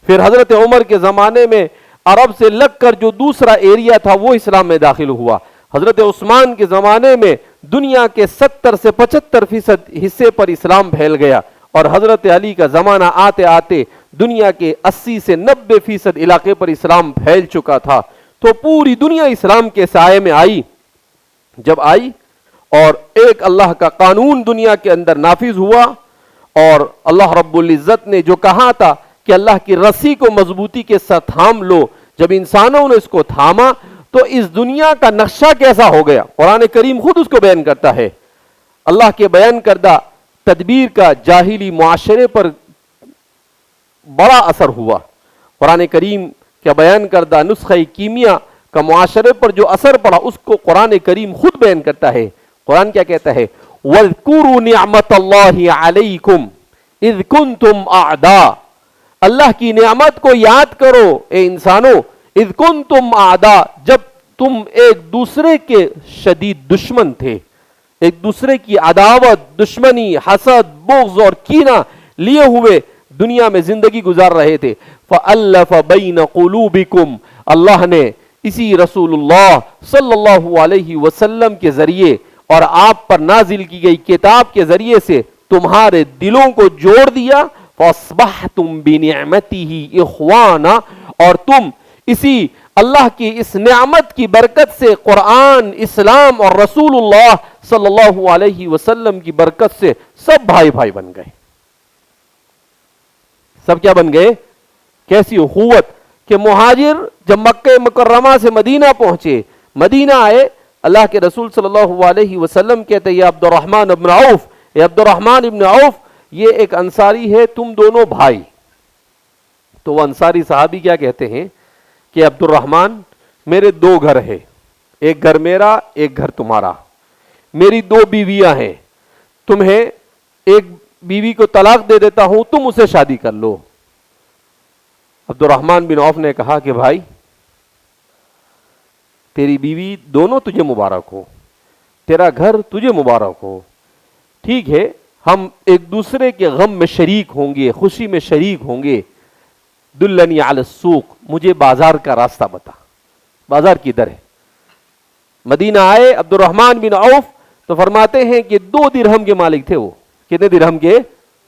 پھر حضرت عمر کے زمانے میں عرب سے لگ کر جو دوسرا ایریا تھا وہ اسلام میں داخل ہوا. حضرت عثمان کے زمانے میں دنیا کے 70 سے 75% حصے پر اسلام پھیل گیا، اور حضرت علی کا زمانہ آتے آتے دنیا کے 80 سے 90% علاقے پر اسلام پھیل چکا تھا. تو پوری دنیا اسلام کے سائے میں آئی. جب آئی اور ایک اللہ کا قانون دنیا کے اندر نافذ ہوا، اور اللہ رب العزت نے جو کہا تھا کہ اللہ کی رسی کو مضبوطی کے ساتھ تھام لو، جب انسانوں نے اس کو تھاما تو اس دنیا کا نقشہ کیسا ہو گیا قرآن کریم خود اس کو بیان کرتا ہے. اللہ کے بیان کردہ تدبیر کا جاہلی معاشرے پر بڑا اثر ہوا. قرآن کریم کا بیان کردہ نسخہ کیمیا کا معاشرے پر جو اثر پڑا اس کو قرآن کریم خود بیان کرتا ہے. قرآن کیا کہتا ہے؟ وَاذْكُرُوا نِعْمَةَ اللَّهِ عَلَيْكُمْ اِذْ كُنْتُمْ أَعْدَاءَ، اللہ کی نعمت کو یاد کرو اے انسانوں، اذ کنتم اعداء، جب تم ایک دوسرے کے شدید دشمن تھے، ایک دوسرے کی عداوت، دشمنی، حسد، بغض اور کینہ لیے ہوئے دنیا میں زندگی گزار رہے تھے. فَأَلَّفَ بَيْنَ قُلُوبِكُمْ، اللہ نے اسی رسول اللہ صلی اللہ علیہ وسلم کے ذریعے اور آپ پر نازل کی گئی کتاب کے ذریعے سے تمہارے دلوں کو جوڑ دیا. فَأَصْبَحْتُمْ بِنِعْمَتِهِ إِخْوَانًا، اور تم اسی اللہ کی اس نعمت کی برکت سے، قرآن، اسلام اور رسول اللہ صلی اللہ علیہ وسلم کی برکت سے سب بھائی بھائی بن گئے. سب کیا بن گئے؟ کیسی اخوت کہ مہاجر جب مکہ مکرمہ سے مدینہ پہنچے، مدینہ آئے، اللہ کے رسول صلی اللہ علیہ وسلم کہتے ہیں عبد الرحمن ابن عوف، اے عبد الرحمن ابن عوف، یہ ایک انصاری ہے، تم دونوں بھائی. تو وہ انصاری صحابی کیا کہتے ہیں کہ عبد الرحمن میرے 2 گھر ہیں، ایک گھر میرا ایک گھر تمہارا، میری 2 بیویاں ہیں، تمہیں ایک بیوی کو طلاق دے دیتا ہوں، تم اسے شادی کر لو. عبد الرحمن بن عوف نے کہا کہ بھائی تیری بیوی دونوں تجھے مبارک ہو، تیرا گھر تجھے مبارک ہو، ٹھیک ہے ہم ایک دوسرے کے غم میں شریک ہوں گے، خوشی میں شریک ہوں گے. دلنی علی السوق، مجھے بازار کا راستہ بتا، بازار کدھر ہے؟ مدینہ آئے عبد الرحمن بن عوف تو فرماتے ہیں کہ 2 درہم کے مالک تھے. وہ کتنے درہم کے؟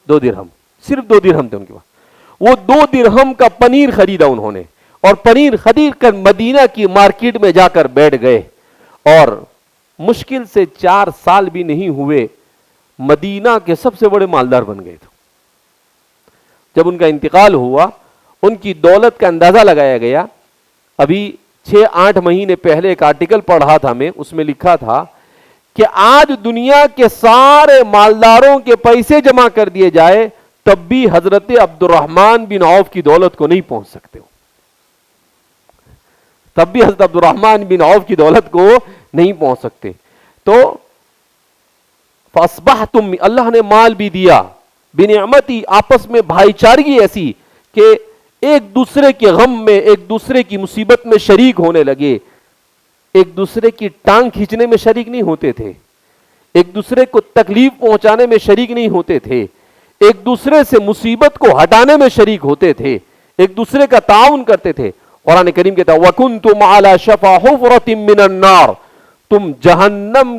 2 درہم، صرف 2 درہم تھے ان کے پاس. وہ 2 درہم کا پنیر خریدا انہوں نے، اور پنیر خرید کر مدینہ کی مارکیٹ میں جا کر بیٹھ گئے، اور مشکل سے 4 سال بھی نہیں ہوئے مدینہ کے سب سے بڑے مالدار بن گئے تھے. جب ان کا انتقال ہوا ان کی دولت کا اندازہ لگایا گیا. ابھی 6-8 مہینے پہلے ایک آرٹیکل پڑھ رہا تھا میں، اس میں لکھا تھا کہ آج دنیا کے سارے مالداروں کے پیسے جمع کر دیے جائے تب بھی حضرت عبد الرحمن بن عوف کی دولت کو نہیں پہنچ سکتے، تب بھی حضرت عبد الرحمن بن عوف کی دولت کو نہیں پہنچ سکتے. تو فَأَصْبَحْتُمْ، اللہ نے مال بھی دیا، بنعمتی، آپس میں بھائی چارگی ایسی کہ ایک دوسرے کے غم میں، ایک دوسرے کی مصیبت میں شریک ہونے لگے. ایک دوسرے کی ٹانگ کھینچنے میں شریک نہیں ہوتے تھے، ایک دوسرے کو تکلیف پہنچانے میں شریک نہیں ہوتے تھے، ایک دوسرے سے مصیبت کو ہٹانے میں شریک ہوتے تھے، ایک دوسرے کا تعاون کرتے تھے. قرآن کریم کہتا ہے وَكُنْتُمْ عَلَى شَفَا حُفْرَةٍ مِّنَ النَّارِ، تم جہنم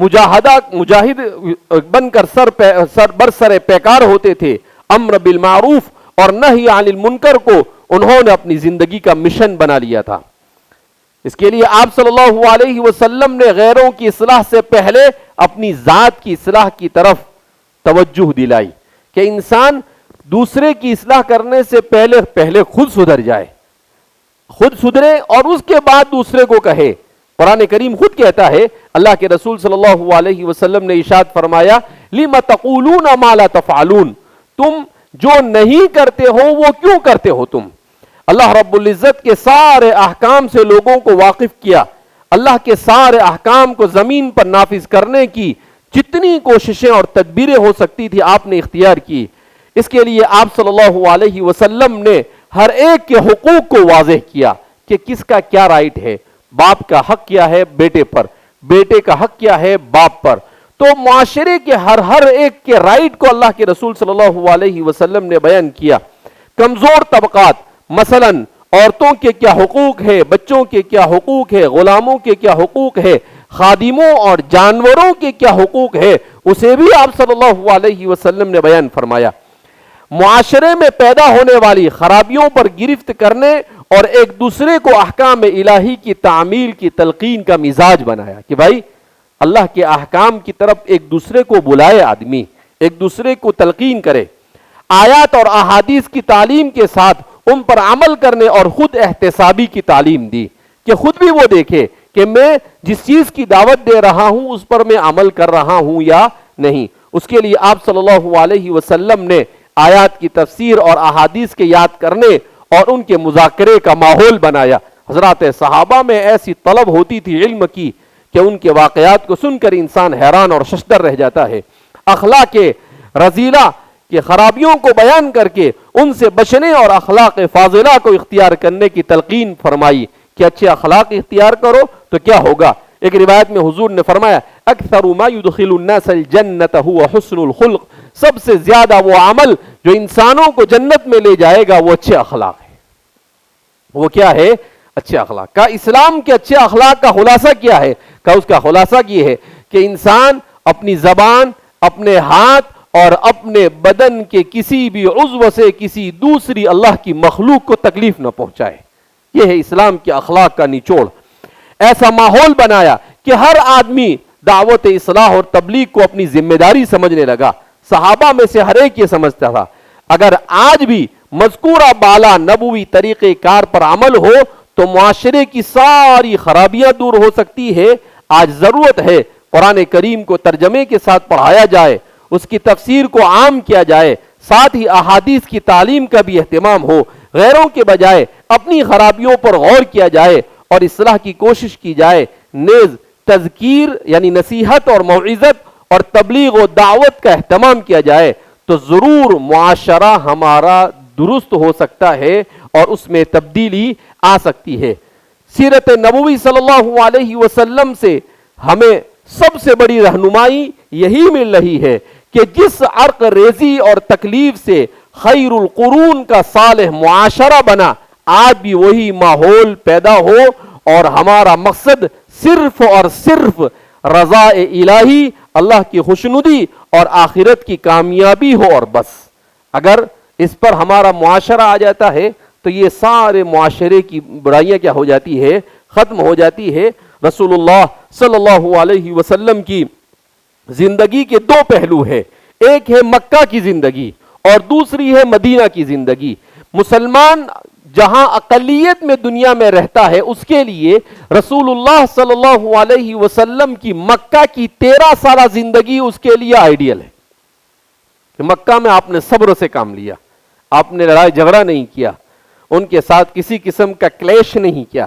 مجاہد بن کر برسر پیکار ہوتے تھے. امر بالمعروف اور نہی عن المنکر کو انہوں نے اپنی زندگی کا مشن بنا لیا تھا. اس کے لیے آپ صلی اللہ علیہ وسلم نے غیروں کی اصلاح سے پہلے اپنی ذات کی اصلاح کی طرف توجہ دلائی کہ انسان دوسرے کی اصلاح کرنے سے پہلے خود سدھر جائے, خود سدھرے اور اس کے بعد دوسرے کو کہے. قرآن کریم خود کہتا ہے, اللہ کے رسول صلی اللہ علیہ وسلم نے ارشاد فرمایا, لِمَ تَقُولُونَ مَا لَا تَفْعَلُونَ, تم جو نہیں کرتے ہو وہ کیوں کرتے ہو تم. اللہ رب العزت کے سارے احکام سے لوگوں کو واقف کیا. اللہ کے سارے احکام کو زمین پر نافذ کرنے کی جتنی کوششیں اور تدبیریں ہو سکتی تھی آپ نے اختیار کی. اس کے لیے آپ صلی اللہ علیہ وسلم نے ہر ایک کے حقوق کو واضح کیا کہ کس کا کیا رائٹ ہے. باپ کا حق کیا ہے بیٹے پر, بیٹے کا حق کیا ہے باپ پر. تو معاشرے کے ہر ایک کے رائٹ کو اللہ کے رسول صلی اللہ علیہ وسلم نے بیان کیا. کمزور طبقات مثلا عورتوں کے کیا حقوق ہے, بچوں کے کیا حقوق ہے, غلاموں کے کیا حقوق ہے, خادموں اور جانوروں کے کیا حقوق ہے, اسے بھی آپ صلی اللہ علیہ وسلم نے بیان فرمایا. معاشرے میں پیدا ہونے والی خرابیوں پر گرفت کرنے اور ایک دوسرے کو احکام الہی کی تعمیل کی تلقین کا مزاج بنایا کہ بھائی اللہ کے احکام کی طرف ایک دوسرے کو بلائے, آدمی ایک دوسرے کو تلقین کرے. آیات اور احادیث کی تعلیم کے ساتھ ان پر عمل کرنے اور خود احتسابی کی تعلیم دی کہ خود بھی وہ دیکھے کہ میں جس چیز کی دعوت دے رہا ہوں اس پر میں عمل کر رہا ہوں یا نہیں. اس کے لیے آپ صلی اللہ علیہ وسلم نے آیات کی تفسیر اور احادیث کے یاد کرنے اور ان کے مذاکرے کا ماحول بنایا. حضرات صحابہ میں ایسی طلب ہوتی تھی علم کی کہ ان کے واقعات کو سن کر انسان حیران اور ششدر رہ جاتا ہے. اخلاق رذیلہ کہ خرابیوں کو بیان کر کے ان سے بچنے اور اخلاق فاضلہ کو اختیار کرنے کی تلقین فرمائی کہ اچھے اخلاق اختیار کرو تو کیا ہوگا. ایک روایت میں حضور نے فرمایا, اکثر ما يدخل الناس الجنت هو حسن الخلق, سب سے زیادہ وہ عمل جو انسانوں کو جنت میں لے جائے گا وہ اچھے اخلاق ہے. وہ کیا ہے؟ اچھے اخلاق کا. اسلام کے اچھے اخلاق کا خلاصہ کیا ہے؟ کہ اس کا خلاصہ یہ ہے کہ انسان اپنی زبان, اپنے ہاتھ اور اپنے بدن کے کسی بھی عضو سے کسی دوسری اللہ کی مخلوق کو تکلیف نہ پہنچائے. یہ ہے اسلام کے اخلاق کا نچوڑ. ایسا ماحول بنایا کہ ہر آدمی دعوت اصلاح اور تبلیغ کو اپنی ذمہ داری سمجھنے لگا. صحابہ میں سے ہر ایک یہ سمجھتا تھا اگر آج بھی مذکورہ بالا نبوی طریقہ کار پر عمل ہو تو معاشرے کی ساری خرابیاں دور ہو سکتی ہے. آج ضرورت ہے قرآن کریم کو ترجمے کے ساتھ پڑھایا جائے, اس کی تفسیر کو عام کیا جائے, ساتھ ہی احادیث کی تعلیم کا بھی اہتمام ہو. غیروں کے بجائے اپنی خرابیوں پر غور کیا جائے اور اصلاح کی کوشش کی جائے. نیز تذکیر یعنی نصیحت اور موعظت اور تبلیغ و دعوت کا اہتمام کیا جائے تو ضرور معاشرہ ہمارا درست ہو سکتا ہے اور اس میں تبدیلی آ سکتی ہے. سیرت نبوی صلی اللہ علیہ وسلم سے ہمیں سب سے بڑی رہنمائی یہی مل رہی ہے کہ جس عرق ریزی اور تکلیف سے خیر القرون کا صالح معاشرہ بنا, آج بھی وہی ماحول پیدا ہو اور ہمارا مقصد صرف اور صرف رضا الہی, اللہ کی خوشنودی اور آخرت کی کامیابی ہو اور بس. اگر اس پر ہمارا معاشرہ آ جاتا ہے تو یہ سارے معاشرے کی برائیاں کیا ہو جاتی ہے؟ ختم ہو جاتی ہے. رسول اللہ صلی اللہ علیہ وسلم کی زندگی کے دو پہلو ہیں, ایک ہے مکہ کی زندگی اور دوسری ہے مدینہ کی زندگی. مسلمان جہاں اقلیت میں دنیا میں رہتا ہے اس کے لیے رسول اللہ صلی اللہ علیہ وسلم کی مکہ کی 13 سالہ زندگی اس کے لیے آئیڈیل ہے کہ مکہ میں آپ نے صبر سے کام لیا, آپ نے لڑائی جھگڑا نہیں کیا, ان کے ساتھ کسی قسم کا کلیش نہیں کیا.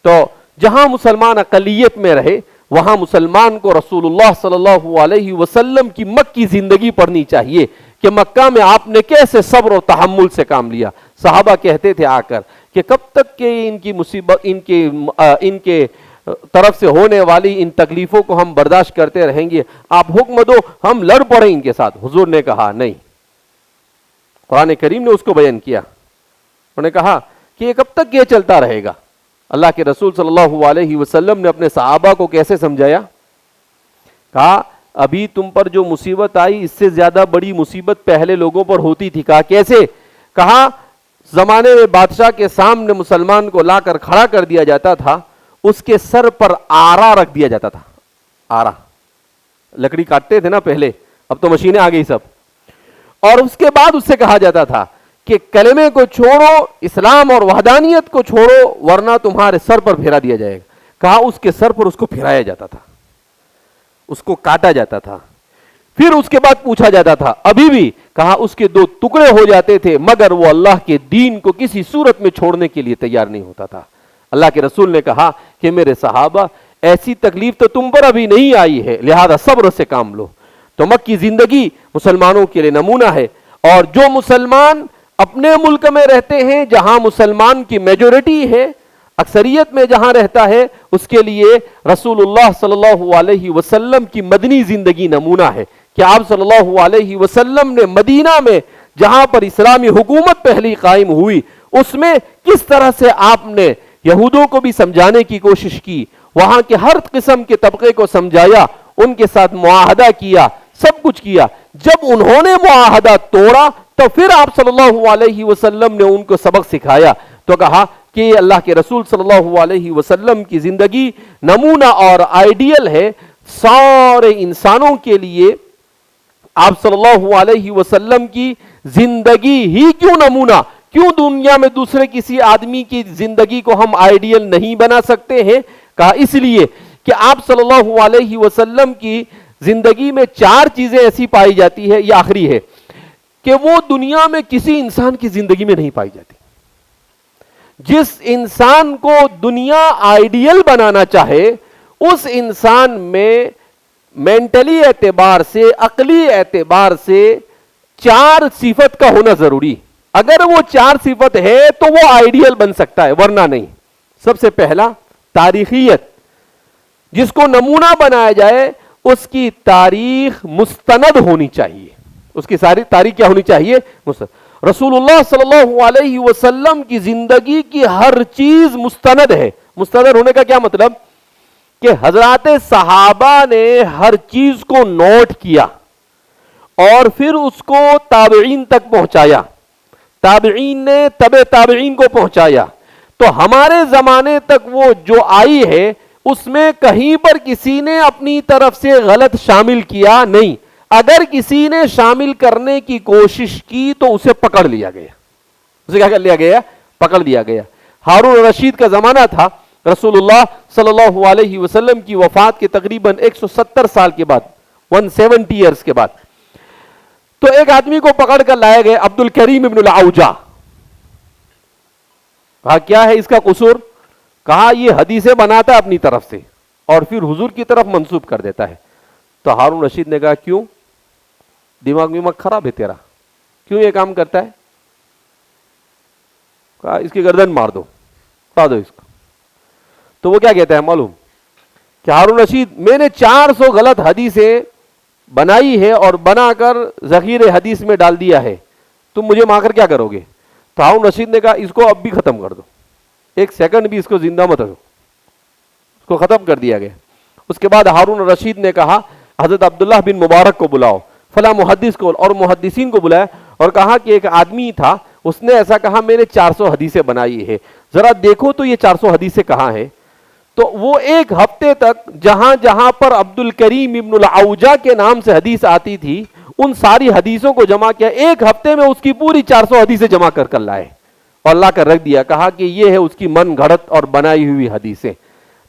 تو جہاں مسلمان اقلیت میں رہے وہاں مسلمان کو رسول اللہ صلی اللہ علیہ وسلم کی مکی زندگی پڑھنی چاہیے کہ مکہ میں آپ نے کیسے صبر و تحمل سے کام لیا. صحابہ کہتے تھے آ کر کہ کب تک کہ ان کی مصیبت ان کے طرف سے ہونے والی ان تکلیفوں کو ہم برداشت کرتے رہیں گے, آپ حکم دو ہم لڑ پڑیں ان کے ساتھ. حضور نے کہا نہیں, قرآن کریم نے اس کو بیان کیا, انہوں نے کہا کہ یہ کب تک یہ چلتا رہے گا. اللہ کے رسول صلی اللہ علیہ وسلم نے اپنے صحابہ کو کیسے سمجھایا کہا ابھی تم پر جو مصیبت آئی اس سے زیادہ بڑی مصیبت پہلے لوگوں پر ہوتی تھی. کہا کیسے؟ کہا زمانے میں بادشاہ کے سامنے مسلمان کو لا کر کھڑا کر دیا جاتا تھا, اس کے سر پر آرا رکھ دیا جاتا تھا. آرا لکڑی کاٹتے تھے نا پہلے, اب تو مشینیں آ گئی سب, اور اس کے بعد اس سے کہا جاتا تھا کہ کلمے کو چھوڑو, اسلام اور وحدانیت کو چھوڑو, ورنہ تمہارے سر پر پھیرا دیا جائے گا. کہا اس کے سر پر اس کو پھیرایا جاتا تھا, اس کو کاٹا جاتا تھا. پھر اس کے بعد پوچھا جاتا تھا ابھی بھی, کہا اس کے 2 ٹکڑے ہو جاتے تھے مگر وہ اللہ کے دین کو کسی صورت میں چھوڑنے کے لیے تیار نہیں ہوتا تھا. اللہ کے رسول نے کہا کہ میرے صحابہ ایسی تکلیف تو تم پر ابھی نہیں آئی ہے, لہذا صبر سے کام لو. تو مکی زندگی مسلمانوں کے لیے نمونہ ہے, اور جو مسلمان اپنے ملک میں رہتے ہیں جہاں مسلمان کی میجورٹی ہے, اکثریت میں جہاں رہتا ہے, اس کے لیے رسول اللہ صلی اللہ علیہ وسلم کی مدنی زندگی نمونہ ہے کہ آپ صلی اللہ علیہ وسلم نے مدینہ میں جہاں پر اسلامی حکومت پہلی قائم ہوئی, اس میں کس طرح سے آپ نے یہودوں کو بھی سمجھانے کی کوشش کی, وہاں کے ہر قسم کے طبقے کو سمجھایا, ان کے ساتھ معاہدہ کیا, سب کچھ کیا. جب انہوں نے معاہدہ توڑا تو پھر آپ صلی اللہ علیہ وسلم نے ان کو سبق سکھایا. تو کہا کہ یہ اللہ کے رسول صلی اللہ علیہ وسلم کی زندگی نمونہ اور آئیڈیل ہے سارے انسانوں کے لیے. آپ صلی اللہ علیہ وسلم کی زندگی ہی کیوں نمونہ, کیوں دنیا میں دوسرے کسی آدمی کی زندگی کو ہم آئیڈیل نہیں بنا سکتے ہیں؟ کہا اس لیے کہ آپ صلی اللہ علیہ وسلم کی زندگی میں 4 چیزیں ایسی پائی جاتی ہے, یہ آخری ہے, کہ وہ دنیا میں کسی انسان کی زندگی میں نہیں پائی جاتی. جس انسان کو دنیا آئیڈیل بنانا چاہے اس انسان میں مینٹلی اعتبار سے, عقلی اعتبار سے 4 صفت کا ہونا ضروری. اگر وہ 4 صفت ہے تو وہ آئیڈیل بن سکتا ہے, ورنہ نہیں. سب سے پہلا تاریخیت, جس کو نمونہ بنایا جائے اس کی تاریخ مستند ہونی چاہیے. اس کی ساری تاریخ کیا ہونی چاہیے؟ مستند. رسول اللہ صلی اللہ علیہ وسلم کی زندگی کی ہر چیز مستند ہے. مستند ہونے کا کیا مطلب؟ کہ حضرات صحابہ نے ہر چیز کو نوٹ کیا اور پھر اس کو تابعین تک پہنچایا, تابعین نے تبع تابعین کو پہنچایا. تو ہمارے زمانے تک وہ جو آئی ہے اس میں کہیں پر کسی نے اپنی طرف سے غلط شامل کیا نہیں. اگر کسی نے شامل کرنے کی کوشش کی تو اسے پکڑ لیا گیا. اسے کیا کر لیا گیا؟ پکڑ لیا گیا. ہارون رشید کا زمانہ تھا, رسول اللہ صلی اللہ علیہ وسلم کی وفات کے تقریباً 170 سال کے بعد, 170 ایئرز کے بعد, تو ایک آدمی کو پکڑ کر لائے گئے, عبد الکریم ابن العوجہ. کہا کیا ہے اس کا قصور؟ کہا یہ حدیثیں بناتا ہے اپنی طرف سے اور پھر حضور کی طرف منسوب کر دیتا ہے. تو ہارون رشید نے کہا کیوں؟ دماغ خراب ہے تیرا, کیوں یہ کام کرتا ہے؟ کہا اس کی گردن مار دو, اٹھا دو اس کو. تو وہ کیا کہتا ہے معلوم؟ کہ ہارون رشید میں نے 400 غلط حدیثیں بنائی ہے اور بنا کر ذخیرے حدیث میں ڈال دیا ہے, تم مجھے مار کر کیا کرو گے؟ تو ہارون رشید نے کہا اس کو اب بھی ختم کر دو, 1 سیکنڈ بھی اس کو زندہ مت رکھو. اس کو ختم کر دیا گیا. اس کے بعد ہارون رشید نے کہا حضرت عبداللہ بن مبارک کو بلاؤ, فلاں محدث کو, اور محدثین کو بلایا اور کہا کہ ایک آدمی تھا, اس نے ایسا کہا میں نے 400 حدیثیں بنائی ہے, ذرا دیکھو تو یہ 400 حدیثیں کہاں ہیں. تو وہ 1 ہفتے تک جہاں جہاں پر عبد الکریم ابن العوجہ کے نام سے حدیث آتی تھی ان ساری حدیثوں کو جمع کیا. 1 ہفتے میں اس کی پوری 400 حدیثیں جمع کر لائے اور لا کر رکھ دیا. کہا کہ یہ ہے اس کی من گھڑت اور بنائی ہوئی حدیثیں.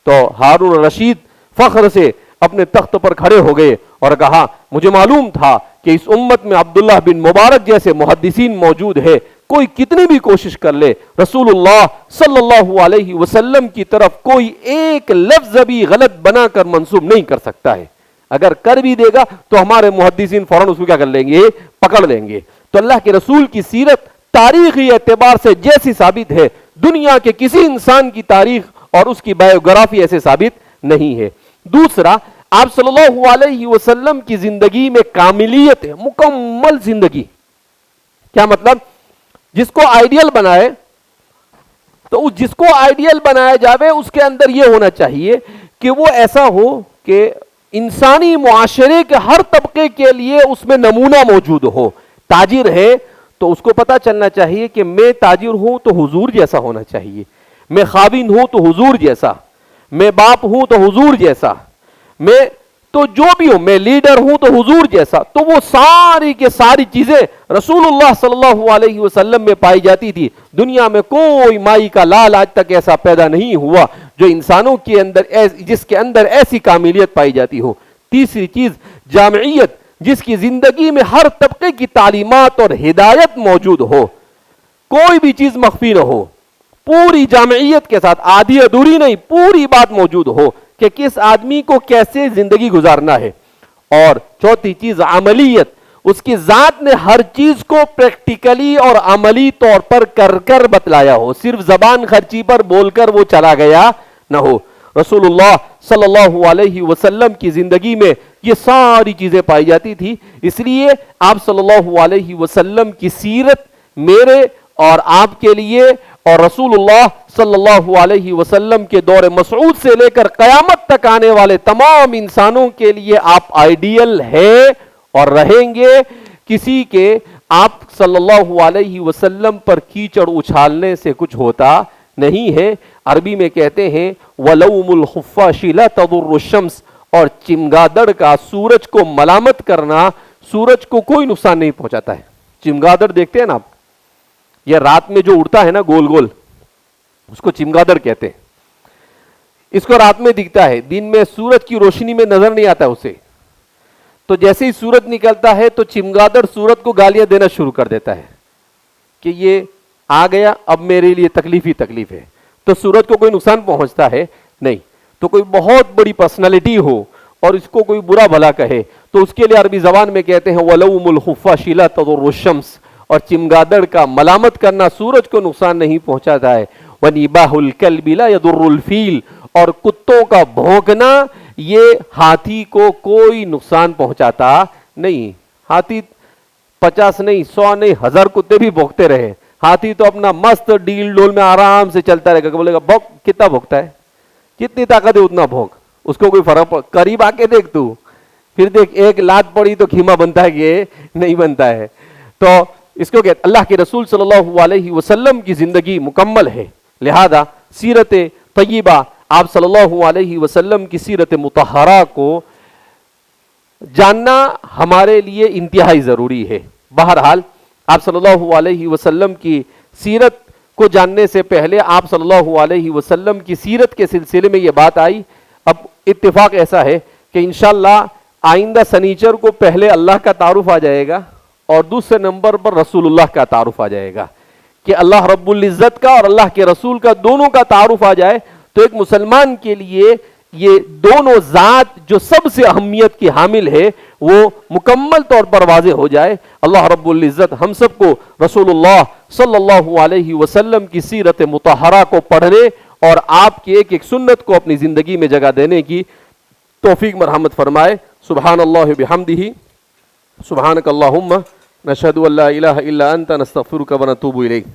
تو ہارون رشید فخر سے اپنے تخت پر کھڑے ہو گئے اور کہا مجھے معلوم تھا کہ اس امت میں عبداللہ بن مبارک جیسے محدثین موجود ہے, کوئی کتنی بھی کوشش کر لے رسول اللہ صلی اللہ علیہ وسلم کی طرف کوئی ایک لفظ بھی غلط بنا کر منسوب نہیں کر سکتا ہے. اگر کر بھی دے گا تو ہمارے محدثین فوراً اس کو کیا کر لیں گے؟ پکڑ لیں گے. تو اللہ کے رسول کی سیرت تاریخی اعتبار سے جیسی ثابت ہے, دنیا کے کسی انسان کی تاریخ اور اس کی بایوگرافی ایسے ثابت نہیں ہے. دوسرا, آپ صلی اللہ علیہ وسلم کی زندگی میں کاملیت ہے, مکمل زندگی. کیا مطلب؟ جس کو آئیڈیل بنائے تو جس کو آئیڈیل بنایا جاوے اس کے اندر یہ ہونا چاہیے کہ وہ ایسا ہو کہ انسانی معاشرے کے ہر طبقے کے لیے اس میں نمونہ موجود ہو. تاجر ہے تو اس کو پتا چلنا چاہیے کہ میں تاجر ہوں تو حضور جیسا ہونا چاہیے, میں خاوند ہوں تو حضور جیسا, میں باپ ہوں تو حضور جیسا, میں تو جو بھی ہوں, میں لیڈر ہوں تو حضور جیسا. تو وہ ساری کے ساری چیزیں رسول اللہ صلی اللہ علیہ وسلم میں پائی جاتی تھی. دنیا میں کوئی مائی کا لال آج تک ایسا پیدا نہیں ہوا جو انسانوں کے اندر جس کے اندر ایسی کاملیت پائی جاتی ہو. تیسری چیز جامعیت, جس کی زندگی میں ہر طبقے کی تعلیمات اور ہدایت موجود ہو, کوئی بھی چیز مخفی نہ ہو, پوری جامعیت کے ساتھ, آدھی ادھوری نہیں, پوری بات موجود ہو کہ کس آدمی کو کیسے زندگی گزارنا ہے. اور چوتھی چیز عملیت, اس کی ذات نے ہر چیز کو پریکٹیکلی اور عملی طور پر کر بتلایا ہو, صرف زبان خرچی پر بول کر وہ چلا گیا نہ ہو. رسول اللہ صلی اللہ علیہ وسلم کی زندگی میں یہ ساری چیزیں پائی جاتی تھی. اس لیے آپ صلی اللہ علیہ وسلم کی سیرت میرے اور آپ کے لیے اور رسول اللہ صلی اللہ علیہ وسلم کے دور مسعود سے لے کر قیامت تک آنے والے تمام انسانوں کے لیے آپ آئیڈیل ہے اور رہیں گے. کسی کے آپ صلی اللہ علیہ وسلم پر کیچڑ اچھالنے سے کچھ ہوتا نہیں ہے. عربی میں کہتے ہیں وَلَوْمُ الْخُفَّاشِ لَا تَضُرُّ الشَّمْسِ, اور چمگادڑ کا سورج کو ملامت کرنا سورج کو کوئی نقصان نہیں پہنچاتا ہے. چمگادڑ دیکھتے ہیں نا آپ, یہ رات میں جو اڑتا ہے نا گول گول, اس کو چمگادڑ کہتے ہیں. اس کو رات میں دکھتا ہے, دن میں سورج کی روشنی میں نظر نہیں آتا اسے. تو جیسے ہی سورج نکلتا ہے تو چمگادڑ سورج کو گالیاں دینا شروع کر دیتا ہے کہ یہ آ گیا, اب میرے لیے تکلیف ہی تکلیف ہے. تو سورج کو کوئی نقصان پہنچتا ہے نہیں. تو کوئی بہت بڑی پرسنالٹی ہو اور اس کو کوئی برا بھلا کہے تو اس کے لیے عربی زبان میں کہتے ہیں وَلَوْمُ الْخُفَّاشِ لَا تَضُرُّ الشَّمْسِ, اور چمگادڑ کا ملامت کرنا سورج کو نقصان نہیں پہنچاتا ہے. وَنِبَاحُ الْكَلْبِ لَا يَضُرُّ الْفِيلِ, اور کتوں کا بھونکنا یہ ہاتھی کو کوئی نقصان پہنچاتا نہیں. ہاتھی 50 نہیں 100 نہیں 1000 کتے بھی بھونکتے رہے, ہاتھی تو اپنا مست ڈیل ڈول میں آرام سے چلتا رہے گا. بولے گا بھونک, کتنا بھونکتا ہے, جتنی طاقت ہے اتنا بھونک, اس کو کوئی فرق قریب آ کے دیکھ تو, پھر دیکھ ایک لات پڑی تو خیمہ بنتا ہے کہ نہیں بنتا ہے. تو اس کو کہتے اللہ کے رسول صلی اللہ علیہ وسلم کی زندگی مکمل ہے. لہذا سیرت طیبہ, آپ صلی اللہ علیہ وسلم کی سیرت مطہرہ کو جاننا ہمارے لیے انتہائی ضروری ہے. بہرحال آپ صلی اللہ علیہ وسلم کی سیرت کو جاننے سے پہلے آپ صلی اللہ علیہ وسلم کی سیرت کے سلسلے میں یہ بات آئی. اب اتفاق ایسا ہے کہ انشاءاللہ آئندہ سنیچر کو پہلے اللہ کا تعارف آ جائے گا اور دوسرے نمبر پر رسول اللہ کا تعارف آ جائے گا. کہ اللہ رب العزت کا اور اللہ کے رسول کا دونوں کا تعارف آ جائے تو ایک مسلمان کے لیے یہ دونوں ذات جو سب سے اہمیت کی حامل ہے وہ مکمل طور پر واضح ہو جائے. اللہ رب العزت ہم سب کو رسول اللہ صلی اللہ علیہ وسلم کی سیرت مطہرہ کو پڑھنے اور آپ کی ایک ایک سنت کو اپنی زندگی میں جگہ دینے کی توفیق مرحمت فرمائے. سبحان اللہ بحمدہ, سبحانک اللہم نشہد ان لا الہ الا انت نستغفرک ونتوب الیک.